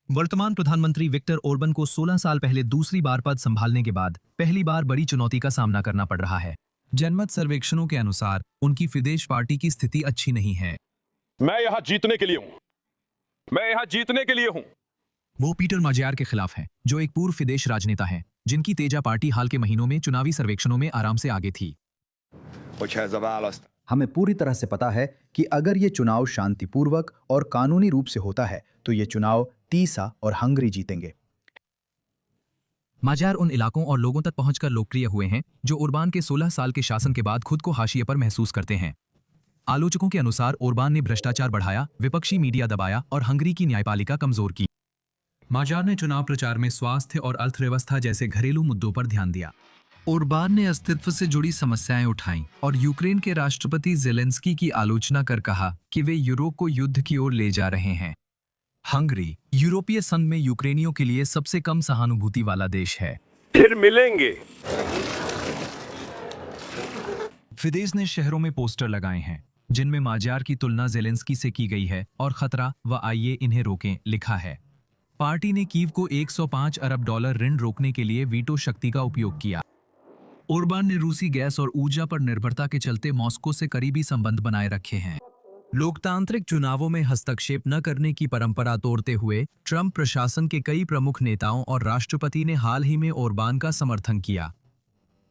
वर्तमान प्रधानमंत्री विक्टर ओर्बन को 16 साल पहले दूसरी बार पद संभालने के बाद पहली बार बड़ी चुनौती का सामना करना पड़ रहा है। जनमत सर्वेक्षणों के अनुसार उनकी फिदेश पार्टी की स्थिति अच्छी नहीं है। मैं यहाँ जीतने के लिए हूँ। मैं यहाँ जीतने के लिए हूँ। वो पीटर माजियार के खिलाफ है, जो एक पूर्व फिदेश राजनेता है, जिनकी तेजा पार्टी हाल के महीनों में चुनावी सर्वेक्षणों में आराम से आगे थी। हमें पूरी तरह से पता है कि अगर ये चुनाव शांतिपूर्वक और कानूनी रूप से होता है, तो ये चुनाव तीसा और हंगरी जीतेंगे। माजार उन इलाकों और लोगों तक पहुंचकर लोकप्रिय हुए हैं जो ओरबान के 16 साल के शासन के बाद खुद को हाशिए पर महसूस करते हैं। आलोचकों के अनुसार ओरबान ने भ्रष्टाचार बढ़ाया, विपक्षी मीडिया दबाया और हंगरी की न्यायपालिका कमजोर की। माजार ने चुनाव प्रचार में स्वास्थ्य और अर्थव्यवस्था जैसे घरेलू मुद्दों पर ध्यान दिया। ओरबान ने अस्तित्व से जुड़ी समस्याएं उठाईं और यूक्रेन के राष्ट्रपति जेलेंस्की की आलोचना कर कहा कि वे यूरोप को युद्ध की ओर ले जा रहे हैं। हंगरी यूरोपीय संघ में यूक्रेनियों के लिए सबसे कम सहानुभूति वाला देश है। फिर मिलेंगे। फिदेस ने शहरों में पोस्टर लगाए हैं, जिनमें माजार की तुलना जेलेंस्की से की गई है और खतरा व आइए इन्हें रोकें लिखा है। पार्टी ने कीव को $105 अरब ऋण रोकने के लिए वीटो शक्ति का उपयोग किया। ओरबान ने रूसी गैस और ऊर्जा पर निर्भरता के चलते मॉस्को से करीबी संबंध बनाए रखे हैं। लोकतांत्रिक चुनावों में हस्तक्षेप न करने की परंपरा तोड़ते हुए ट्रंप प्रशासन के कई प्रमुख नेताओं और राष्ट्रपति ने हाल ही में ओरबान का समर्थन किया।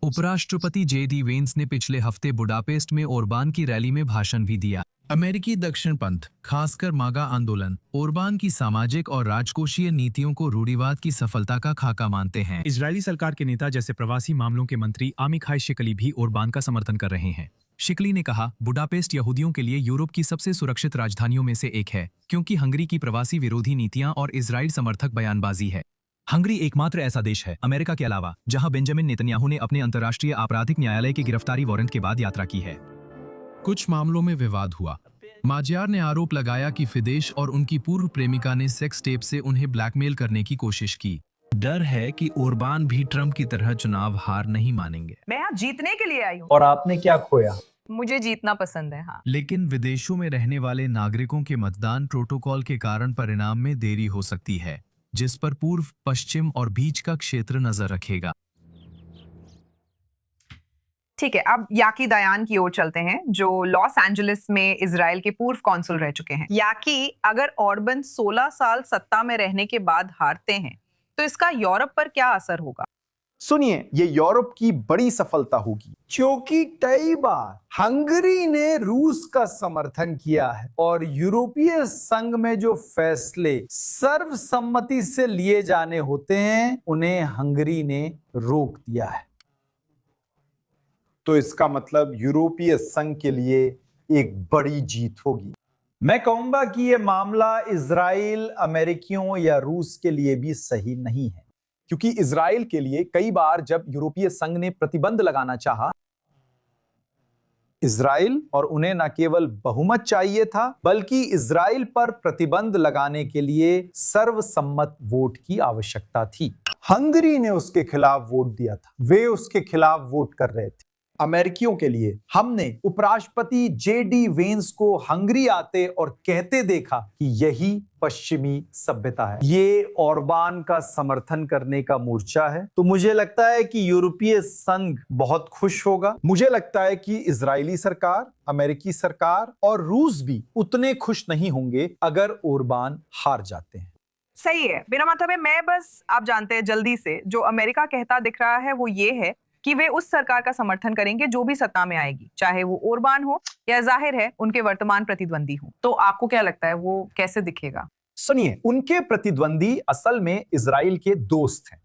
उपराष्ट्रपति जेडी वेंस ने पिछले हफ्ते बुडापेस्ट में ओरबान की रैली में भाषण भी दिया। अमेरिकी दक्षिण पंथ, खासकर मागा आंदोलन, ओरबान की सामाजिक और राजकोषीय नीतियों को रूढ़िवाद की सफलता का खाका मानते हैं। इजरायली सरकार के नेता जैसे प्रवासी मामलों के मंत्री आमिखाई शिकली भी ओरबान का समर्थन कर रहे हैं। शिकली ने कहा, बुडापेस्ट यहूदियों के लिए यूरोप की सबसे सुरक्षित राजधानियों में से एक है, क्योंकि हंगरी की प्रवासी विरोधी नीतियां और इजराइल समर्थक बयानबाजी है। हंगरी एकमात्र ऐसा देश है, अमेरिका के अलावा, जहां बेंजामिन नेतन्याहू ने अपने अंतर्राष्ट्रीय आपराधिक न्यायालय के गिरफ्तारी वारंट के बाद यात्रा की है। कुछ मामलों में विवाद हुआ। माजियार ने आरोप लगाया कि फिदेश और उनकी पूर्व प्रेमिका ने सेक्स टेप से उन्हें ब्लैकमेल करने की कोशिश की। डर है कि ओरबान भी ट्रंप की तरह चुनाव हार नहीं मानेंगे। मैं यहाँ जीतने के लिए आई हूँ। और आपने क्या खोया? मुझे जीतना पसंद है। हाँ, लेकिन विदेशों में रहने वाले नागरिकों के मतदान प्रोटोकॉल के कारण परिणाम में देरी हो सकती है, जिस पर पूर्व, पश्चिम और बीच का क्षेत्र नजर रखेगा। ठीक है, अब याकी दयान की ओर चलते हैं, जो लॉस एंजलिस में इजराइल के पूर्व कॉन्सुल रह चुके हैं। याकी, अगर ऑर्बन 16 साल सत्ता में रहने के बाद हारते हैं तो इसका यूरोप पर क्या असर होगा? सुनिए, ये यूरोप की बड़ी सफलता होगी, क्योंकि कई बार हंगरी ने रूस का समर्थन किया है और यूरोपीय संघ में जो फैसले सर्वसम्मति से लिए जाने होते हैं उन्हें हंगरी ने रोक दिया है। तो इसका मतलब यूरोपीय संघ के लिए एक बड़ी जीत होगी। मैं कहूंगा कि यह मामला इजराइल, अमेरिकियों या रूस के लिए भी सही नहीं है, क्योंकि इजराइल के लिए कई बार जब यूरोपीय संघ ने प्रतिबंध लगाना चाहा, इजराइल और उन्हें न केवल बहुमत चाहिए था, बल्कि इजराइल पर प्रतिबंध लगाने के लिए सर्वसम्मत वोट की आवश्यकता थी। हंगरी ने उसके खिलाफ वोट दिया था, वे उसके खिलाफ वोट कर रहे थे। अमेरिकियों के लिए हमने उपराष्ट्रपति जेडी वेंस को हंगरी आते और कहते देखा कि यही पश्चिमी सभ्यता है, ये ऑरबान का समर्थन करने का मोर्चा है। तो मुझे लगता है कि यूरोपीय संघ बहुत खुश होगा। मुझे लगता है कि इजरायली सरकार, अमेरिकी सरकार और रूस भी उतने खुश नहीं होंगे अगर ऑरबान हार जाते हैं। सही है, बिना मतलब है। मैं बस, आप जानते हैं, जल्दी से जो अमेरिका कहता दिख रहा है वो ये है कि वे उस सरकार का समर्थन करेंगे जो भी सत्ता में आएगी, चाहे वो ऑरबान हो या जाहिर है उनके वर्तमान प्रतिद्वंदी हो। तो आपको क्या लगता है वो कैसे दिखेगा? सुनिए, उनके प्रतिद्वंदी असल में इजराइल के दोस्त हैं।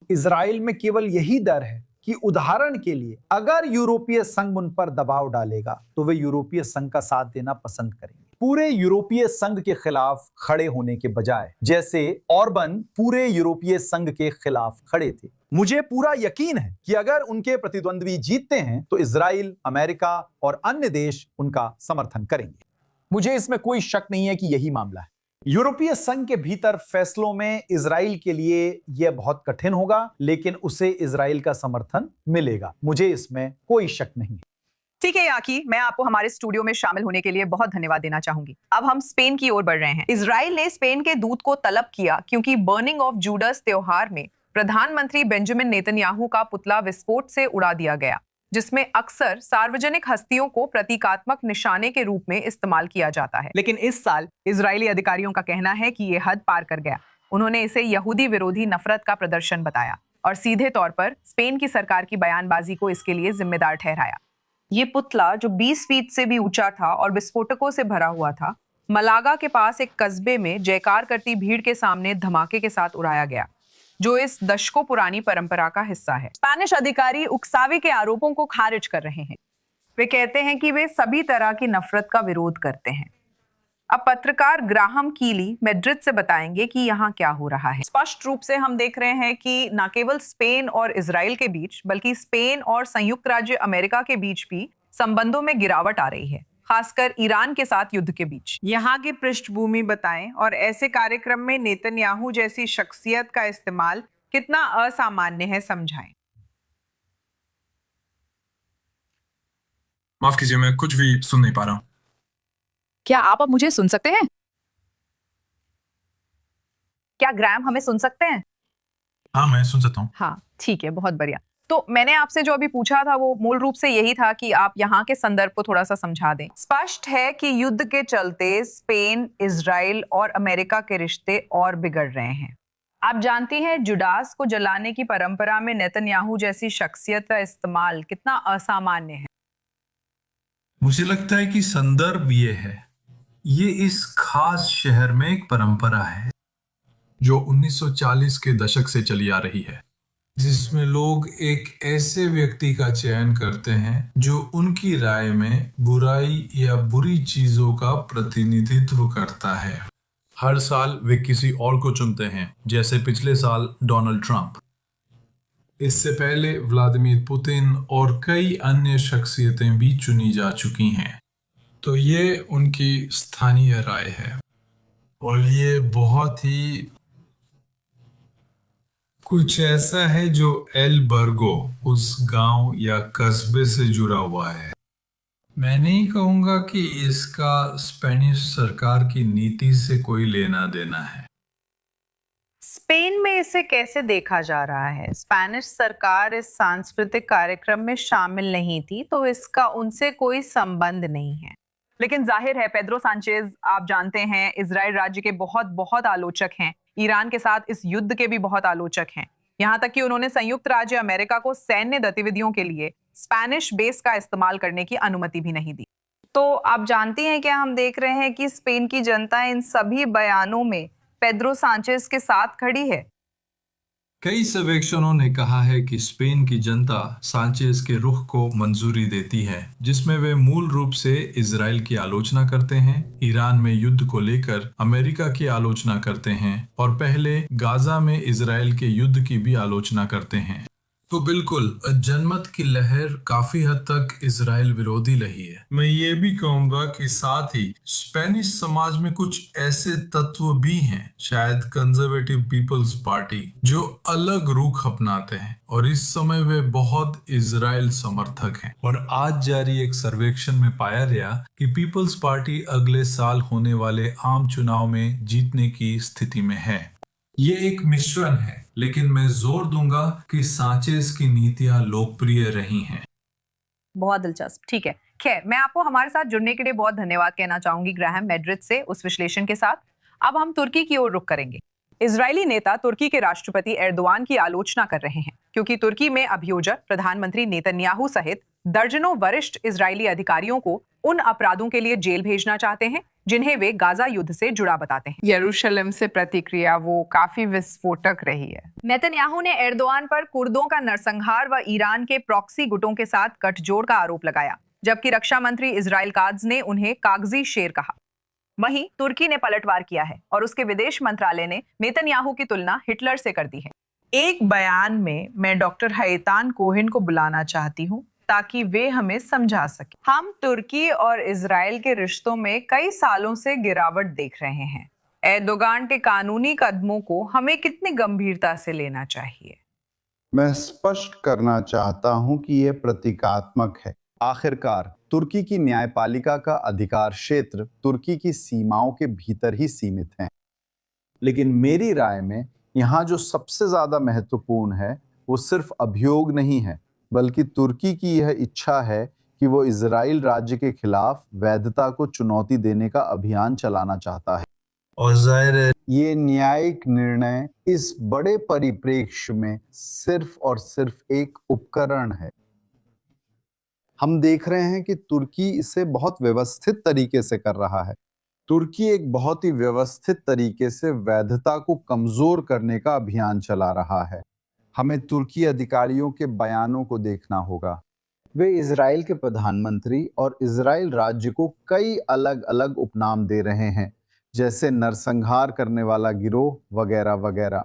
इजराइल में केवल यही डर है कि उदाहरण के लिए अगर यूरोपीय संघ उन पर दबाव डालेगा तो वे यूरोपीय संघ का साथ देना पसंद करेंगे, पूरे यूरोपीय संघ के खिलाफ खड़े होने के बजाय, जैसे ऑरबन पूरे यूरोपीय संघ के खिलाफ खड़े थे। मुझे पूरा यकीन है कि अगर उनके प्रतिद्वंदी जीतते हैं तो इजराइल, अमेरिका और अन्य देश उनका समर्थन करेंगे। मुझे इसमें कोई शक नहीं है कि यही मामला है। यूरोपीय संघ के भीतर फैसलों में इजराइल के लिए यह बहुत कठिन होगा, लेकिन उसे इजराइल का समर्थन मिलेगा, मुझे इसमें कोई शक नहीं है। ठीक है याकी, मैं आपको हमारे स्टूडियो में शामिल होने के लिए बहुत धन्यवाद देना चाहूंगी। अब हम स्पेन की ओर बढ़ रहे हैं। इजराइल ने स्पेन के दूत को तलब किया क्योंकि बर्निंग ऑफ जूडस त्योहार में प्रधानमंत्री बेंजामिन नेतन्याहू का पुतला विस्फोट से उड़ा दिया गया, जिसमें अक्सर सार्वजनिक हस्तियों को प्रतीकात्मक निशाने के रूप में इस्तेमाल किया जाता है। लेकिन इस साल इजरायली अधिकारियों का कहना है कि ये हद पार कर गया। उन्होंने इसे यहूदी विरोधी नफरत का प्रदर्शन बताया और सीधे तौर पर स्पेन की सरकार की बयानबाजी को इसके लिए जिम्मेदार ठहराया। ये पुतला, जो 20 फीट से भी ऊंचा था और विस्फोटकों से भरा हुआ था, मलागा के पास एक कस्बे में जयकार करती भीड़ के सामने धमाके के साथ उड़ाया गया, जो इस दशकों पुरानी परंपरा का हिस्सा है। स्पेनिश अधिकारी उकसावे के आरोपों को खारिज कर रहे हैं। वे कहते हैं कि वे सभी तरह की नफरत का विरोध करते हैं। अब पत्रकार ग्राहम कीली मैड्रिड से बताएंगे कि यहाँ क्या हो रहा है। स्पष्ट रूप से हम देख रहे हैं कि न केवल स्पेन और इजराइल के बीच, बल्कि स्पेन और संयुक्त राज्य अमेरिका के बीच भी संबंधों में गिरावट आ रही है, खासकर ईरान के साथ युद्ध के बीच। यहाँ की पृष्ठभूमि बताएं और ऐसे कार्यक्रम में नेतन्याहू जैसी शख्सियत का इस्तेमाल कितना असामान्य है, समझाएं। माफ कीजिए, मैं कुछ भी सुन नहीं पा रहा हूँ। क्या आप अब मुझे सुन सकते हैं? क्या ग्राहम हमें सुन सकते हैं? हाँ, मैं सुन सकता हूँ। हाँ, ठीक है, बहुत बढ़िया। तो मैंने आपसे जो अभी पूछा था वो मूल रूप से यही था कि आप यहाँ के संदर्भ को थोड़ा सा समझा दें। स्पष्ट है कि युद्ध के चलते स्पेन, इजराइल और अमेरिका के रिश्ते और बिगड़ रहे हैं। आप जानती हैं, जुडास को जलाने की परंपरा में नेतन्याहू जैसी शख्सियत का इस्तेमाल कितना असामान्य है। मुझे लगता है कि संदर्भ ये है, ये इस खास शहर में एक परंपरा है जो 1940 के दशक से चली आ रही है, जिसमें लोग एक ऐसे व्यक्ति का चयन करते हैं जो उनकी राय में बुराई या बुरी चीजों का प्रतिनिधित्व करता है। हर साल वे किसी और को चुनते हैं, जैसे पिछले साल डोनाल्ड ट्रंप। इससे पहले व्लादिमीर पुतिन और कई अन्य शख्सियतें भी चुनी जा चुकी हैं। तो ये उनकी स्थानीय राय है और ये बहुत ही कुछ ऐसा है जो एल बर्गो उस गांव या कस्बे से जुड़ा हुआ है। मैं नहीं कहूंगा कि इसका स्पेनिश सरकार की नीति से कोई लेना देना है। स्पेन में इसे कैसे देखा जा रहा है? स्पेनिश सरकार इस सांस्कृतिक कार्यक्रम में शामिल नहीं थी, तो इसका उनसे कोई संबंध नहीं है। लेकिन जाहिर है पेड्रो सांचेज, आप जानते हैं, इजराइल राज्य के बहुत बहुत आलोचक हैं। ईरान के साथ इस युद्ध के भी बहुत आलोचक हैं। यहां तक कि उन्होंने संयुक्त राज्य अमेरिका को सैन्य गतिविधियों के लिए स्पेनिश बेस का इस्तेमाल करने की अनुमति भी नहीं दी। तो आप जानती हैं क्या, हम देख रहे हैं कि स्पेन की जनता इन सभी बयानों में पेड्रो सांचेज के साथ खड़ी है। कई सर्वेक्षणों ने कहा है कि स्पेन की जनता सांचेज के रुख को मंजूरी देती है, जिसमें वे मूल रूप से इजराइल की आलोचना करते हैं, ईरान में युद्ध को लेकर अमेरिका की आलोचना करते हैं और पहले गाजा में इजराइल के युद्ध की भी आलोचना करते हैं। तो बिल्कुल जनमत की लहर काफी हद तक इजराइल विरोधी रही है। मैं ये भी कहूंगा कि साथ ही स्पेनिश समाज में कुछ ऐसे तत्व भी हैं, शायद कंजर्वेटिव पीपल्स पार्टी, जो अलग रुख अपनाते हैं और इस समय वे बहुत इजराइल समर्थक हैं। और आज जारी एक सर्वेक्षण में पाया गया कि पीपल्स पार्टी अगले साल होने वाले आम चुनाव में जीतने की स्थिति में है। ये एक मिश्रण है, लेकिन मैं जोर दूंगा कि सांचेज की नीतियां लोकप्रिय रही हैं। बहुत दिलचस्प। ठीक है, खैर, मैं आपको हमारे साथ जुड़ने के लिए बहुत धन्यवाद कहना चाहूंगी ग्राहम मैड्रिड से उस विश्लेषण के साथ। अब हम तुर्की की ओर रुख करेंगे। इजरायली नेता तुर्की के राष्ट्रपति एर्दोआन की आलोचना कर रहे हैं, क्योंकि तुर्की में अभियोजक प्रधानमंत्री नेतन्याहू सहित दर्जनों वरिष्ठ इजरायली अधिकारियों को उन अपराधों के लिए जेल भेजना चाहते हैं जिन्हें वे गाजा युद्ध से जुड़ा बताते हैं। यरूशलेम से प्रतिक्रिया वो काफी विस्फोटक रही है। नेतन्याहू ने एर्दोआन पर कुर्दों का नरसंहार व ईरान के प्रॉक्सी गुटों के साथ गठजोड़ का आरोप लगाया, जबकि रक्षा मंत्री इजराइल काद्ज ने उन्हें कागजी शेर कहा। वहीं तुर्की ने पलटवार किया है और उसके विदेश मंत्रालय ने नेतन्याहू की तुलना हिटलर से कर दी है। एक बयान में मैं डॉक्टर हैतान कोहेन को बुलाना चाहती हूँ ताकि वे हमें समझा सके। हम तुर्की और इजराइल के रिश्तों में कई सालों से गिरावट देख रहे हैं। एर्दोगान के कानूनी कदमों को हमें कितनी गंभीरता से लेना चाहिए? मैं स्पष्ट करना चाहता हूं कि यह प्रतीकात्मक है। आखिरकार तुर्की की न्यायपालिका का अधिकार क्षेत्र तुर्की की सीमाओं के भीतर ही सीमित है। लेकिन मेरी राय में यहाँ जो सबसे ज्यादा महत्वपूर्ण है वो सिर्फ अभियोग नहीं है, बल्कि तुर्की की यह इच्छा है कि वो इजराइल राज्य के खिलाफ वैधता को चुनौती देने का अभियान चलाना चाहता है। और जाहिर है ये न्यायिक निर्णय इस बड़े परिप्रेक्ष्य में सिर्फ और सिर्फ एक उपकरण है। हम देख रहे हैं कि तुर्की इसे बहुत व्यवस्थित तरीके से कर रहा है। तुर्की एक बहुत ही व्यवस्थित तरीके से वैधता को कमजोर करने का अभियान चला रहा है। हमें तुर्की अधिकारियों के बयानों को देखना होगा। वे इजराइल के प्रधानमंत्री और इजराइल राज्य को कई अलग अलग उपनाम दे रहे हैं, जैसे नरसंहार करने वाला गिरोह वगैरह वगैरह।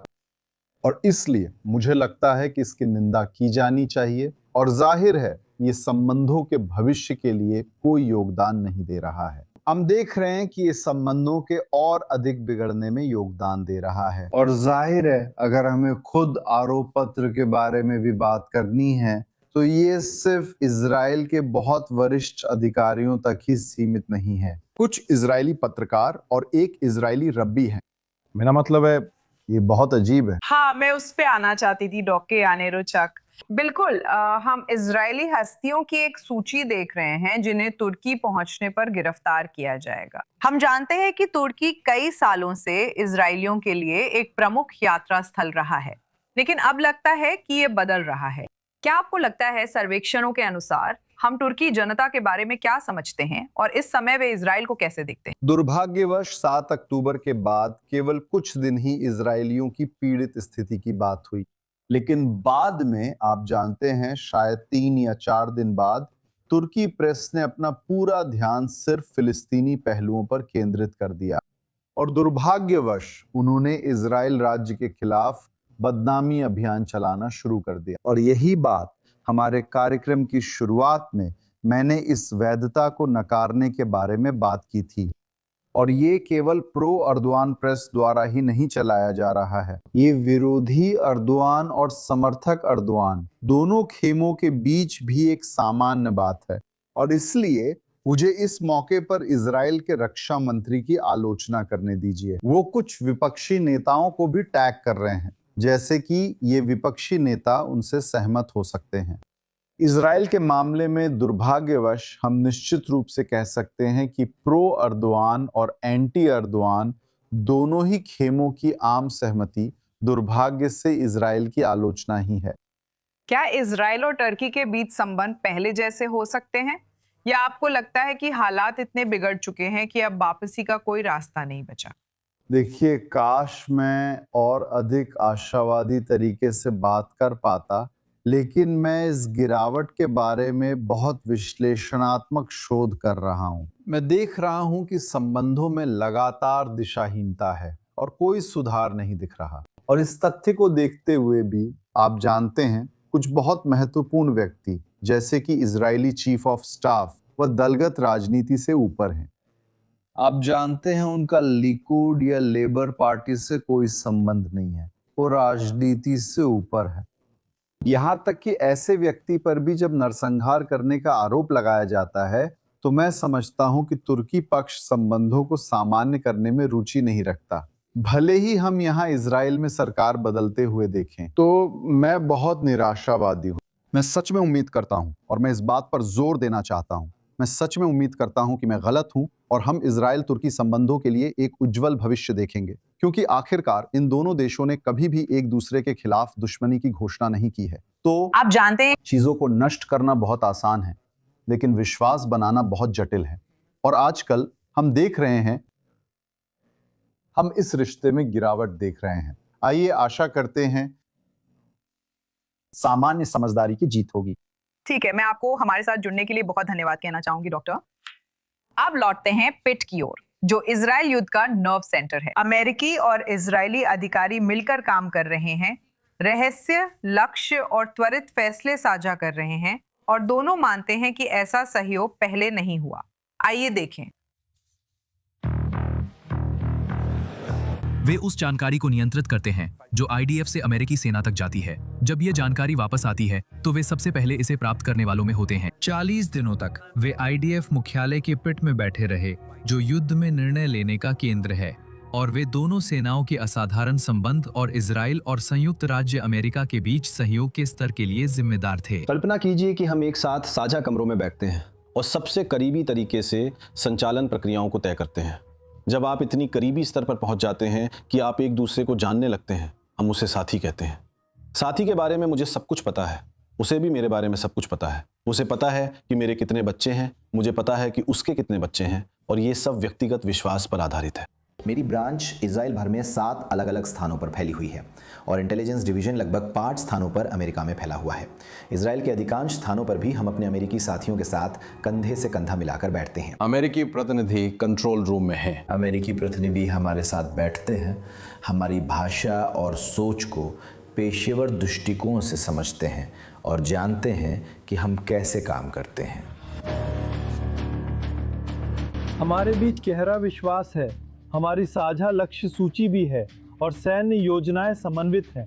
और इसलिए मुझे लगता है कि इसकी निंदा की जानी चाहिए। और जाहिर है ये संबंधों के भविष्य के लिए कोई योगदान नहीं दे रहा है। हम देख रहे हैं कि ये संबंधों के और अधिक बिगड़ने में योगदान दे रहा है। और जाहिर है अगर हमें खुद आरोप पत्र के बारे में भी बात करनी है तो ये सिर्फ इजराइल के बहुत वरिष्ठ अधिकारियों तक ही सीमित नहीं है। कुछ इजरायली पत्रकार और एक इजरायली रब्बी हैं। मेरा मतलब है ये बहुत अजीब है। हाँ, मैं उस पे आना चाहती थी डॉक्टर यानेरोचक। बिल्कुल, हम इजरायली हस्तियों की एक सूची देख रहे हैं जिन्हें तुर्की पहुंचने पर गिरफ्तार किया जाएगा। हम जानते हैं कि तुर्की कई सालों से इजरायलियों के लिए एक प्रमुख यात्रा स्थल रहा है, लेकिन अब लगता है कि ये बदल रहा है। क्या आपको लगता है सर्वेक्षणों के अनुसार हम तुर्की जनता के बारे में क्या समझते हैं और इस समय वे इजराइल को कैसे देखते हैं? दुर्भाग्यवश 7 अक्टूबर के बाद केवल कुछ दिन ही इजरायलियों की पीड़ित स्थिति की बात हुई, लेकिन बाद में आप जानते हैं शायद 3 या 4 दिन बाद तुर्की प्रेस ने अपना पूरा ध्यान सिर्फ फिलिस्तीनी पहलुओं पर केंद्रित कर दिया और दुर्भाग्यवश उन्होंने इजराइल राज्य के खिलाफ बदनामी अभियान चलाना शुरू कर दिया। और यही बात हमारे कार्यक्रम की शुरुआत में मैंने इस वैधता को नकारने के बारे में बात की थी, और ये केवल प्रो अर्दवान प्रेस द्वारा ही नहीं चलाया जा रहा है। ये विरोधी अर्दवान और समर्थक अर्दवान दोनों खेमों के बीच भी एक सामान्य बात है, और इसलिए मुझे इस मौके पर इजराइल के रक्षा मंत्री की आलोचना करने दीजिए। वो कुछ विपक्षी नेताओं को भी टैग कर रहे हैं, जैसे कि ये विपक्षी नेता उनसे सहमत हो सकते हैं। इजराइल के मामले में दुर्भाग्यवश हम निश्चित रूप से कह सकते हैं कि प्रो अर्दवान और एंटी अर्दवान दोनों ही खेमों की आम सहमति दुर्भाग्य से इजराइल की आलोचना ही है। क्या इजराइल और टर्की के बीच संबंध पहले जैसे हो सकते हैं, या आपको लगता है कि हालात इतने बिगड़ चुके हैं कि अब वापसी का कोई रास्ता नहीं बचा? देखिए, काश मैं और अधिक आशावादी तरीके से बात कर पाता, लेकिन मैं इस गिरावट के बारे में बहुत विश्लेषणात्मक शोध कर रहा हूं। मैं देख रहा हूं कि संबंधों में लगातार दिशाहीनता है और कोई सुधार नहीं दिख रहा। और इस तथ्य को देखते हुए भी आप जानते हैं, कुछ बहुत महत्वपूर्ण व्यक्ति जैसे कि इजरायली चीफ ऑफ स्टाफ व दलगत राजनीति से ऊपर हैं। आप जानते हैं, उनका लिकुड या लेबर पार्टी से कोई संबंध नहीं है, वो राजनीति से ऊपर है। यहाँ तक कि ऐसे व्यक्ति पर भी जब नरसंहार करने का आरोप लगाया जाता है, तो मैं समझता हूं कि तुर्की पक्ष संबंधों को सामान्य करने में रुचि नहीं रखता, भले ही हम यहाँ इजराइल में सरकार बदलते हुए देखें। तो मैं बहुत निराशावादी हूँ। मैं सच में उम्मीद करता हूँ, और मैं इस बात पर जोर देना चाहता हूँ, मैं सच में उम्मीद करता हूँ कि मैं गलत हूँ और हम इजराइल तुर्की संबंधों के लिए एक उज्जवल भविष्य देखेंगे, क्योंकि आखिरकार इन दोनों देशों ने कभी भी एक दूसरे के खिलाफ दुश्मनी की घोषणा नहीं की है। तो आप जानते हैं, चीजों को नष्ट करना बहुत आसान है, लेकिन विश्वास बनाना बहुत जटिल है। और आजकल हम देख रहे हैं, हम इस रिश्ते में गिरावट देख रहे हैं। आइए आशा करते हैं सामान्य समझदारी की जीत होगी। ठीक है, मैं आपको हमारे साथ जुड़ने के लिए बहुत धन्यवाद कहना चाहूंगी डॉक्टर। अब लौटते हैं पिट की ओर, जो इजराइल युद्ध का नर्व सेंटर है। अमेरिकी और इजरायली अधिकारी मिलकर काम कर रहे हैं, रहस्य, लक्ष्य और त्वरित फैसले साझा कर रहे हैं, और दोनों मानते हैं कि ऐसा सहयोग पहले नहीं हुआ। आइए देखें। वे उस जानकारी को नियंत्रित करते हैं जो आईडीएफ से अमेरिकी सेना तक जाती है। जब ये जानकारी वापस आती है तो वे सबसे पहले इसे प्राप्त करने वालों में होते हैं। 40 दिनों तक वे आईडीएफ मुख्यालय के पिट में बैठे रहे, जो युद्ध में निर्णय लेने का केंद्र है, और वे दोनों सेनाओं के असाधारण संबंध और इजराइल और संयुक्त राज्य अमेरिका के बीच सहयोग के स्तर के लिए जिम्मेदार थे। कल्पना कीजिए कि हम एक साथ साझा कमरों में बैठते हैं और सबसे करीबी तरीके से संचालन प्रक्रियाओं को तय करते हैं। जब आप इतनी करीबी स्तर पर पहुंच जाते हैं कि आप एक दूसरे को जानने लगते हैं, हम उसे साथी कहते हैं। साथी के बारे में मुझे सब कुछ पता है, उसे भी मेरे बारे में सब कुछ पता है। उसे पता है कि मेरे कितने बच्चे हैं, मुझे पता है कि उसके कितने बच्चे हैं, और ये सब व्यक्तिगत विश्वास पर आधारित है। मेरी ब्रांच इजराइल भर में 7 अलग अलग स्थानों पर फैली हुई है, और इंटेलिजेंस डिवीजन लगभग 5 स्थानों पर अमेरिका में फैला हुआ है। इजराइल के अधिकांश स्थानों पर भी हम अपने अमेरिकी साथियों के साथ कंधे से कंधा मिलाकर बैठते हैं। अमेरिकी प्रतिनिधि कंट्रोल रूम में हैं। अमेरिकी प्रतिनिधि हमारे साथ बैठते हैं, हमारी भाषा और सोच को पेशेवर दृष्टिकोण से समझते हैं और जानते हैं कि हम कैसे काम करते हैं। हमारे बीच गहरा विश्वास है, हमारी साझा लक्ष्य सूची भी है, और सैन्य योजनाएं समन्वित हैं।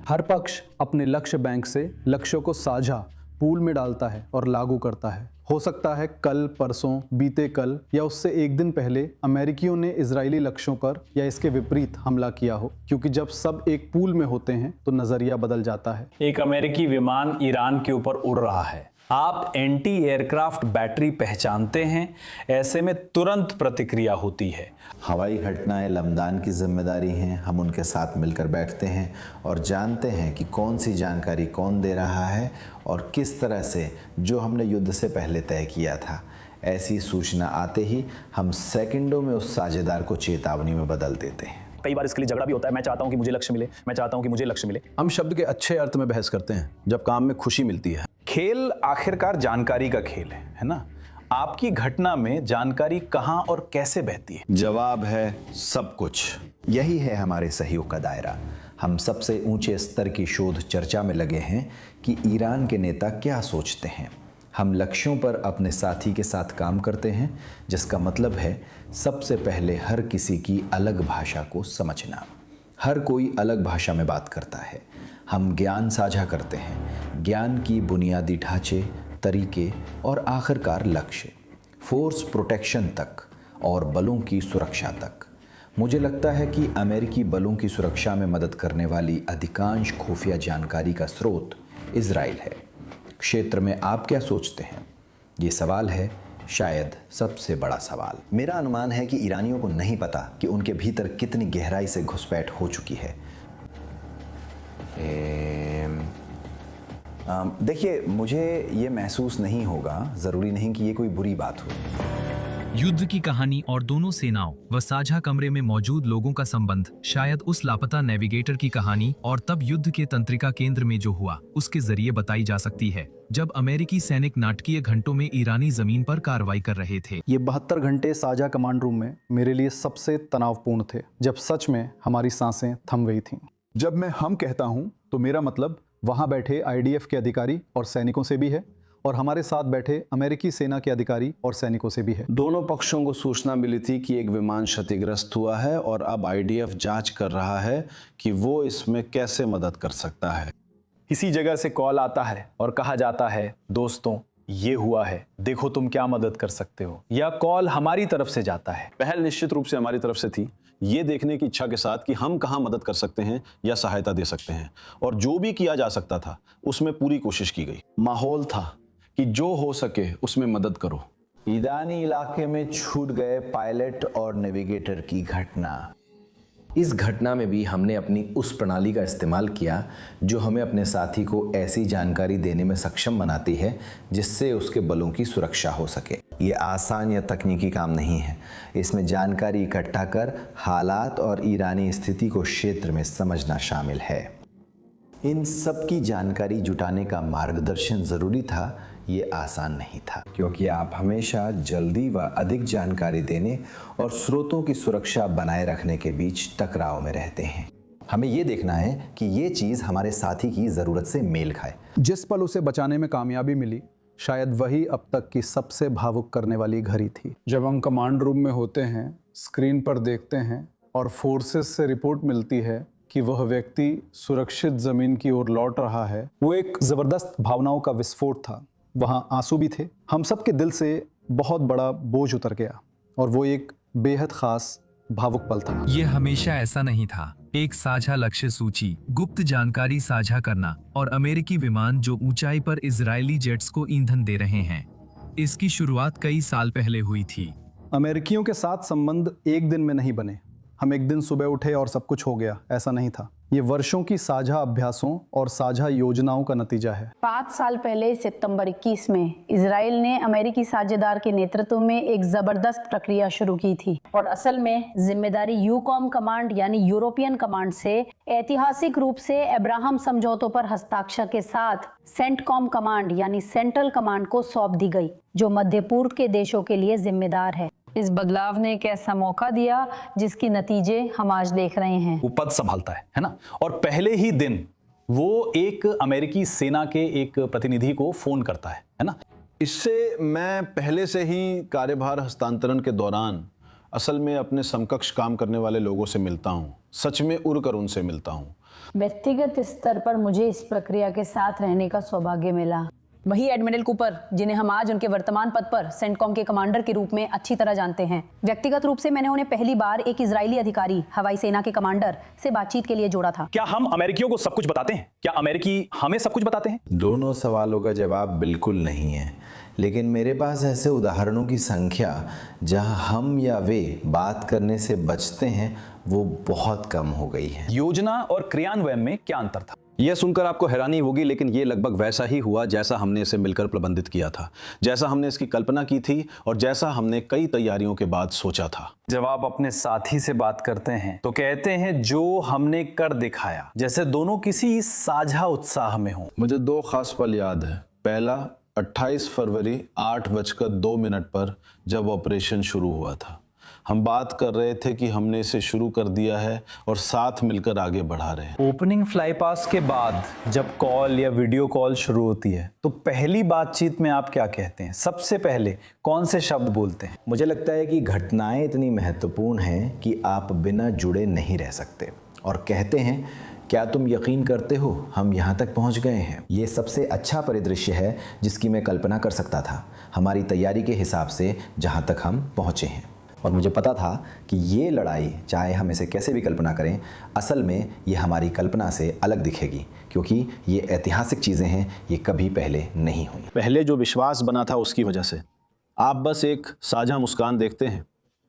हर पक्ष अपने लक्ष्य बैंक से लक्ष्यों को साझा पूल में डालता है और लागू करता है। हो सकता है कल, परसों, बीते कल या उससे एक दिन पहले अमेरिकियों ने इजरायली लक्ष्यों पर या इसके विपरीत हमला किया हो, क्योंकि जब सब एक पूल में होते हैं तो नजरिया बदल जाता है। एक अमेरिकी विमान ईरान के ऊपर उड़ रहा है, आप एंटी एयरक्राफ्ट बैटरी पहचानते हैं, ऐसे में तुरंत प्रतिक्रिया होती है। हवाई घटनाएं लमदान की जिम्मेदारी हैं, हम उनके साथ मिलकर बैठते हैं और जानते हैं कि कौन सी जानकारी कौन दे रहा है और किस तरह से जो हमने युद्ध से पहले तय किया था। ऐसी सूचना आते ही हम सेकंडों में उस साझेदार को चेतावनी में बदल देते हैं। कई बार इसके लिए झगड़ा भी होता है, मैं चाहता हूं कि मुझे लक्ष्य मिले, मैं चाहता हूं कि मुझे लक्ष्य मिले। हम शब्द के अच्छे अर्थ में बहस करते हैं जब काम में खुशी मिलती है। खेल आखिरकार जानकारी का खेल है ना? आपकी घटना में जानकारी कहां और कैसे बहती है? जवाब है सब कुछ। यही है हमारे सहयोग का दायरा। हम सबसे ऊंचे स्तर की शोध चर्चा में लगे हैं कि ईरान के नेता क्या सोचते हैं। हम लक्ष्यों पर अपने साथी के साथ काम करते हैं, जिसका मतलब है सबसे पहले हर किसी की अलग भाषा को समझना। हर कोई अलग भाषा में बात करता है। हम ज्ञान साझा करते हैं, ज्ञान की बुनियादी ढांचे, तरीके और आखिरकार लक्ष्य, फोर्स प्रोटेक्शन तक और बलों की सुरक्षा तक। मुझे लगता है कि अमेरिकी बलों की सुरक्षा में मदद करने वाली अधिकांश खुफिया जानकारी का स्रोत इजराइल है। क्षेत्र में आप क्या सोचते हैं? ये सवाल है शायद सबसे बड़ा सवाल। मेरा अनुमान है कि ईरानियों को नहीं पता कि उनके भीतर कितनी गहराई से घुसपैठ हो चुकी है। देखिए, मुझे ये महसूस नहीं होगा, ज़रूरी नहीं कि ये कोई बुरी बात हो। युद्ध की कहानी और दोनों सेनाओं व साझा कमरे में मौजूद लोगों का संबंध शायद उस लापता नेविगेटर की कहानी और तब युद्ध के तंत्रिका केंद्र में जो हुआ उसके जरिए बताई जा सकती है, जब अमेरिकी सैनिक नाटकीय घंटों में ईरानी जमीन पर कार्रवाई कर रहे थे। ये 72 घंटे साझा कमांड रूम में मेरे लिए सबसे तनावपूर्ण थे, जब सच में हमारी सांसें थम गई थीं। जब मैं हम कहता हूँ तो मेरा मतलब वहाँ बैठे IDF के अधिकारी और सैनिकों से भी है, और हमारे साथ बैठे अमेरिकी सेना के अधिकारी और सैनिकों से भी है। दोनों पक्षों को सूचना मिली थी कि एक विमान क्षतिग्रस्त हुआ है और अब IDF जांच कर रहा है कि वो इसमें कैसे मदद कर सकता है। इसी जगह से कॉल आता है और कहा जाता है, दोस्तों ये हुआ है, देखो तुम क्या मदद कर सकते हो। या कॉल हमारी तरफ से जाता है। पहल निश्चित रूप से हमारी तरफ से थी, ये देखने की इच्छा के साथ कि हम कहाँ मदद कर सकते हैं या सहायता दे सकते हैं, और जो भी किया जा सकता था उसमें पूरी कोशिश की गई। माहौल था कि जो हो सके उसमें मदद करो। ईरानी इलाके में छूट गए पायलट और नेविगेटर की घटना। इस घटना में भी हमने अपनी उस प्रणाली का इस्तेमाल किया जो हमें अपने साथी को ऐसी जानकारी देने में सक्षम बनाती है जिससे उसके बलों की सुरक्षा हो सके। ये आसान या तकनीकी काम नहीं है। इसमें जानकारी इकट्ठा कर हालात और ईरानी स्थिति को क्षेत्र में समझना शामिल है। इन सब की जानकारी जुटाने का मार्गदर्शन ज़रूरी था। ये आसान नहीं था, क्योंकि आप हमेशा जल्दी व अधिक जानकारी देने और स्रोतों की सुरक्षा बनाए रखने के बीच टकराव में रहते हैं। हमें ये देखना है कि ये चीज़ हमारे साथी की ज़रूरत से मेल खाए। जिस पल उसे बचाने में कामयाबी मिली, शायद वही अब तक की सबसे भावुक करने वाली घड़ी थी। जब हम कमांड रूम में होते हैं, स्क्रीन पर देखते हैं और फोर्सेस से रिपोर्ट मिलती है कि वह व्यक्ति सुरक्षित ज़मीन की ओर लौट रहा है, वो एक ज़बरदस्त भावनाओं का विस्फोट था। वहाँ आंसू भी थे। हम सब के दिल से बहुत बड़ा बोझ उतर गया, और वो एक बेहद खास भावुक पल था। ये हमेशा ऐसा नहीं था। एक साझा लक्ष्य सूची, गुप्त जानकारी साझा करना और अमेरिकी विमान जो ऊंचाई पर इजरायली जेट्स को ईंधन दे रहे हैं, इसकी शुरुआत कई साल पहले हुई थी। अमेरिकियों के साथ संबंध एक दिन में नहीं बने। हम एक दिन सुबह उठे और सब कुछ हो गया, ऐसा नहीं था। ये वर्षों की साझा अभ्यासों और साझा योजनाओं का नतीजा है। 5 साल पहले सितंबर 21 में इजराइल ने अमेरिकी साझेदार के नेतृत्व में एक जबरदस्त प्रक्रिया शुरू की थी, और असल में जिम्मेदारी यूकॉम कमांड यानी यूरोपियन कमांड से ऐतिहासिक रूप से अब्राहम समझौतों पर हस्ताक्षर के साथ सेंटकॉम कमांड यानी सेंट्रल कमांड को सौंप दी गई, जो मध्य पूर्व के देशों के लिए जिम्मेदार है। इस बदलाव ने एक ऐसा मौका दिया जिसकी नतीजे हम आज देख रहे हैं। वो पद संभालता है ना, और पहले ही दिन वो एक अमेरिकी सेना के एक प्रतिनिधि को फोन करता है ना। इससे मैं पहले से ही कार्यभार हस्तांतरण के दौरान असल में अपने समकक्ष काम करने वाले लोगों से मिलता हूँ। सच में उड़कर उनसे मिलता हूँ। व्यक्तिगत स्तर पर मुझे इस प्रक्रिया के साथ रहने का सौभाग्य मिला। वही एडमिरल कूपर जिन्हें हम आज उनके वर्तमान पद पर सेंटकॉम के कमांडर के रूप में अच्छी तरह जानते हैं। व्यक्तिगत रूप से मैंने उन्हें पहली बार एक इजरायली अधिकारी, हवाई सेना के कमांडर से बातचीत के लिए जोड़ा था। क्या हम अमेरिकियों को सब कुछ बताते हैं? क्या अमेरिकी हमें सब कुछ बताते हैं? दोनों सवालों का जवाब बिल्कुल नहीं है, लेकिन मेरे पास ऐसे उदाहरणों की संख्या जहां हम या वे बात करने से बचते हैं वो बहुत कम हो गई है। योजना और क्रियान्वयन में क्या अंतर था? यह सुनकर आपको हैरानी होगी, लेकिन यह लगभग वैसा ही हुआ जैसा हमने इसे मिलकर प्रबंधित किया था, जैसा हमने इसकी कल्पना की थी और जैसा हमने कई तैयारियों के बाद सोचा था। जब आप अपने साथी से बात करते हैं तो कहते हैं जो हमने कर दिखाया, जैसे दोनों किसी साझा उत्साह में हों। मुझे 2 खास पल याद है। पहला 28 फरवरी 8:02 पर जब ऑपरेशन शुरू हुआ था। हम बात कर रहे थे कि हमने इसे शुरू कर दिया है और साथ मिलकर आगे बढ़ा रहे हैं। ओपनिंग फ्लाई पास के बाद जब कॉल या वीडियो कॉल शुरू होती है तो पहली बातचीत में आप क्या कहते हैं? सबसे पहले कौन से शब्द बोलते हैं? मुझे लगता है कि घटनाएं इतनी महत्वपूर्ण हैं कि आप बिना जुड़े नहीं रह सकते और कहते हैं, क्या तुम यकीन करते हो हम यहाँ तक पहुँच गए हैं। ये सबसे अच्छा परिदृश्य है जिसकी मैं कल्पना कर सकता था, हमारी तैयारी के हिसाब से जहाँ तक हम पहुँचे हैं। और मुझे पता था कि ये लड़ाई, चाहे हम इसे कैसे भी कल्पना करें, असल में ये हमारी कल्पना से अलग दिखेगी, क्योंकि ये ऐतिहासिक चीज़ें हैं, ये कभी पहले नहीं हुई। पहले जो विश्वास बना था उसकी वजह से आप बस एक साझा मुस्कान देखते हैं।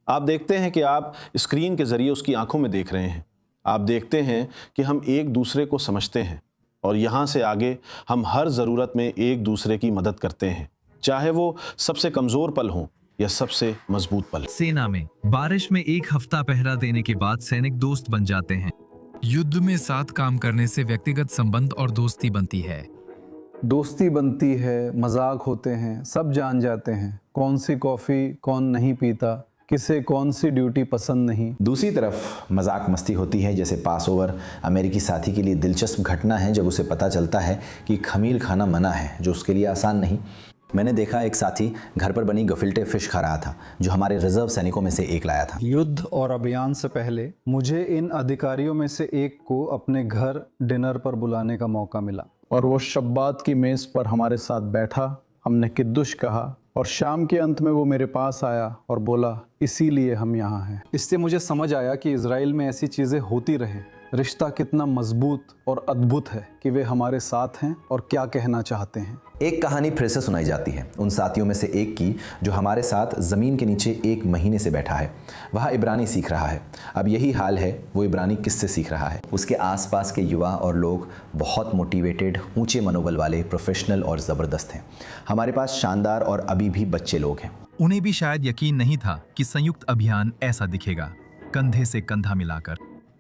आप देखते हैं कि आप स्क्रीन के ज़रिए उसकी आंखों में देख रहे हैं। आप देखते हैं कि हम एक दूसरे को समझते हैं और यहाँ से आगे हम हर ज़रूरत में एक दूसरे की मदद करते हैं, चाहे वो सबसे कमज़ोर पल हो या सबसे मजबूत पल। सेना में बारिश में एक हफ्ता पहरा देने के बाद सैनिक दोस्त बन जाते हैं। युद्ध में साथ काम करने से व्यक्तिगत संबंध और दोस्ती बनती है। दोस्ती बनती है, मजाक होते हैं, सब जान जाते हैं कौन सी कॉफ़ी कौन नहीं पीता, किसे कौन सी ड्यूटी पसंद नहीं। दूसरी तरफ मजाक मस्ती होती है, जैसे पास ओवर अमेरिकी साथी के लिए दिलचस्प घटना है जब उसे पता चलता है कि खमीर खाना मना है, जो उसके लिए आसान नहीं। मैंने देखा एक साथी घर पर बनी गफिल्टे फिश खा रहा था, जो हमारे रिजर्व सैनिकों में से एक लाया था। युद्ध और अभियान से पहले मुझे इन अधिकारियों में से एक को अपने घर डिनर पर बुलाने का मौका मिला और वो शब्बात की मेज़ पर हमारे साथ बैठा। हमने किद्दुश कहा और शाम के अंत में वो मेरे पास आया और बोला, इसीलिए हम यहाँ हैं। इससे मुझे समझ आया कि इजराइल में ऐसी चीज़ें होती रहें, रिश्ता कितना मजबूत और अद्भुत है कि वे हमारे साथ हैं और क्या कहना चाहते हैं। एक कहानी फिर से सुनाई जाती है उन साथियों में से एक की जो हमारे साथ ज़मीन के नीचे 1 महीने से बैठा है। वह इब्रानी सीख रहा है। अब यही हाल है, वो इब्रानी किससे सीख रहा है। उसके आसपास के युवा और लोग बहुत मोटिवेटेड, ऊंचे मनोबल वाले, प्रोफेशनल और ज़बरदस्त हैं। हमारे पास शानदार और अभी भी बच्चे लोग हैं। उन्हें भी शायद यकीन नहीं था कि संयुक्त अभियान ऐसा दिखेगा, कंधे से कंधा मिलाकर।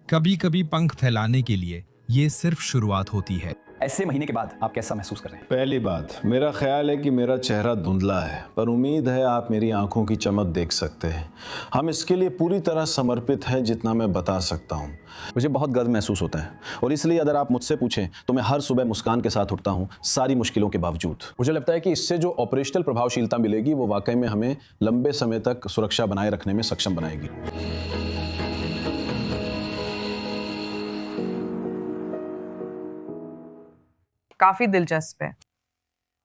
कभी कभी पंख फैलाने के लिए ये सिर्फ शुरुआत होती है। ऐसे महीने के बाद आप कैसा महसूस कर रहे हैं? पहली बात, मेरा ख्याल है कि मेरा चेहरा धुंधला है, पर उम्मीद है आप मेरी आंखों की चमक देख सकते हैं। हम इसके लिए पूरी तरह समर्पित हैं, जितना मैं बता सकता हूं। मुझे बहुत गर्व महसूस होता है और इसलिए अगर आप मुझसे पूछें तो मैं हर सुबह मुस्कान के साथ उठता हूं, सारी मुश्किलों के बावजूद। मुझे लगता है कि इससे जो ऑपरेशनल प्रभावशीलता मिलेगी वो वाकई में हमें लंबे समय तक सुरक्षा बनाए रखने में सक्षम बनाएगी। काफी दिलचस्प है।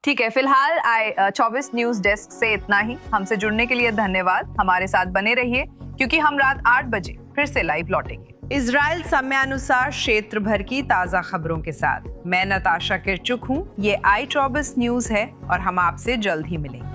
ठीक है, फिलहाल i24 न्यूज डेस्क से इतना ही। हमसे जुड़ने के लिए धन्यवाद। हमारे साथ बने रहिए क्योंकि हम रात 8 बजे फिर से लाइव लौटेंगे इजराइल समयानुसार क्षेत्र भर की ताजा खबरों के साथ। मैं नताशा किरचुक हूँ, ये i24 न्यूज है और हम आपसे जल्द ही मिलेंगे।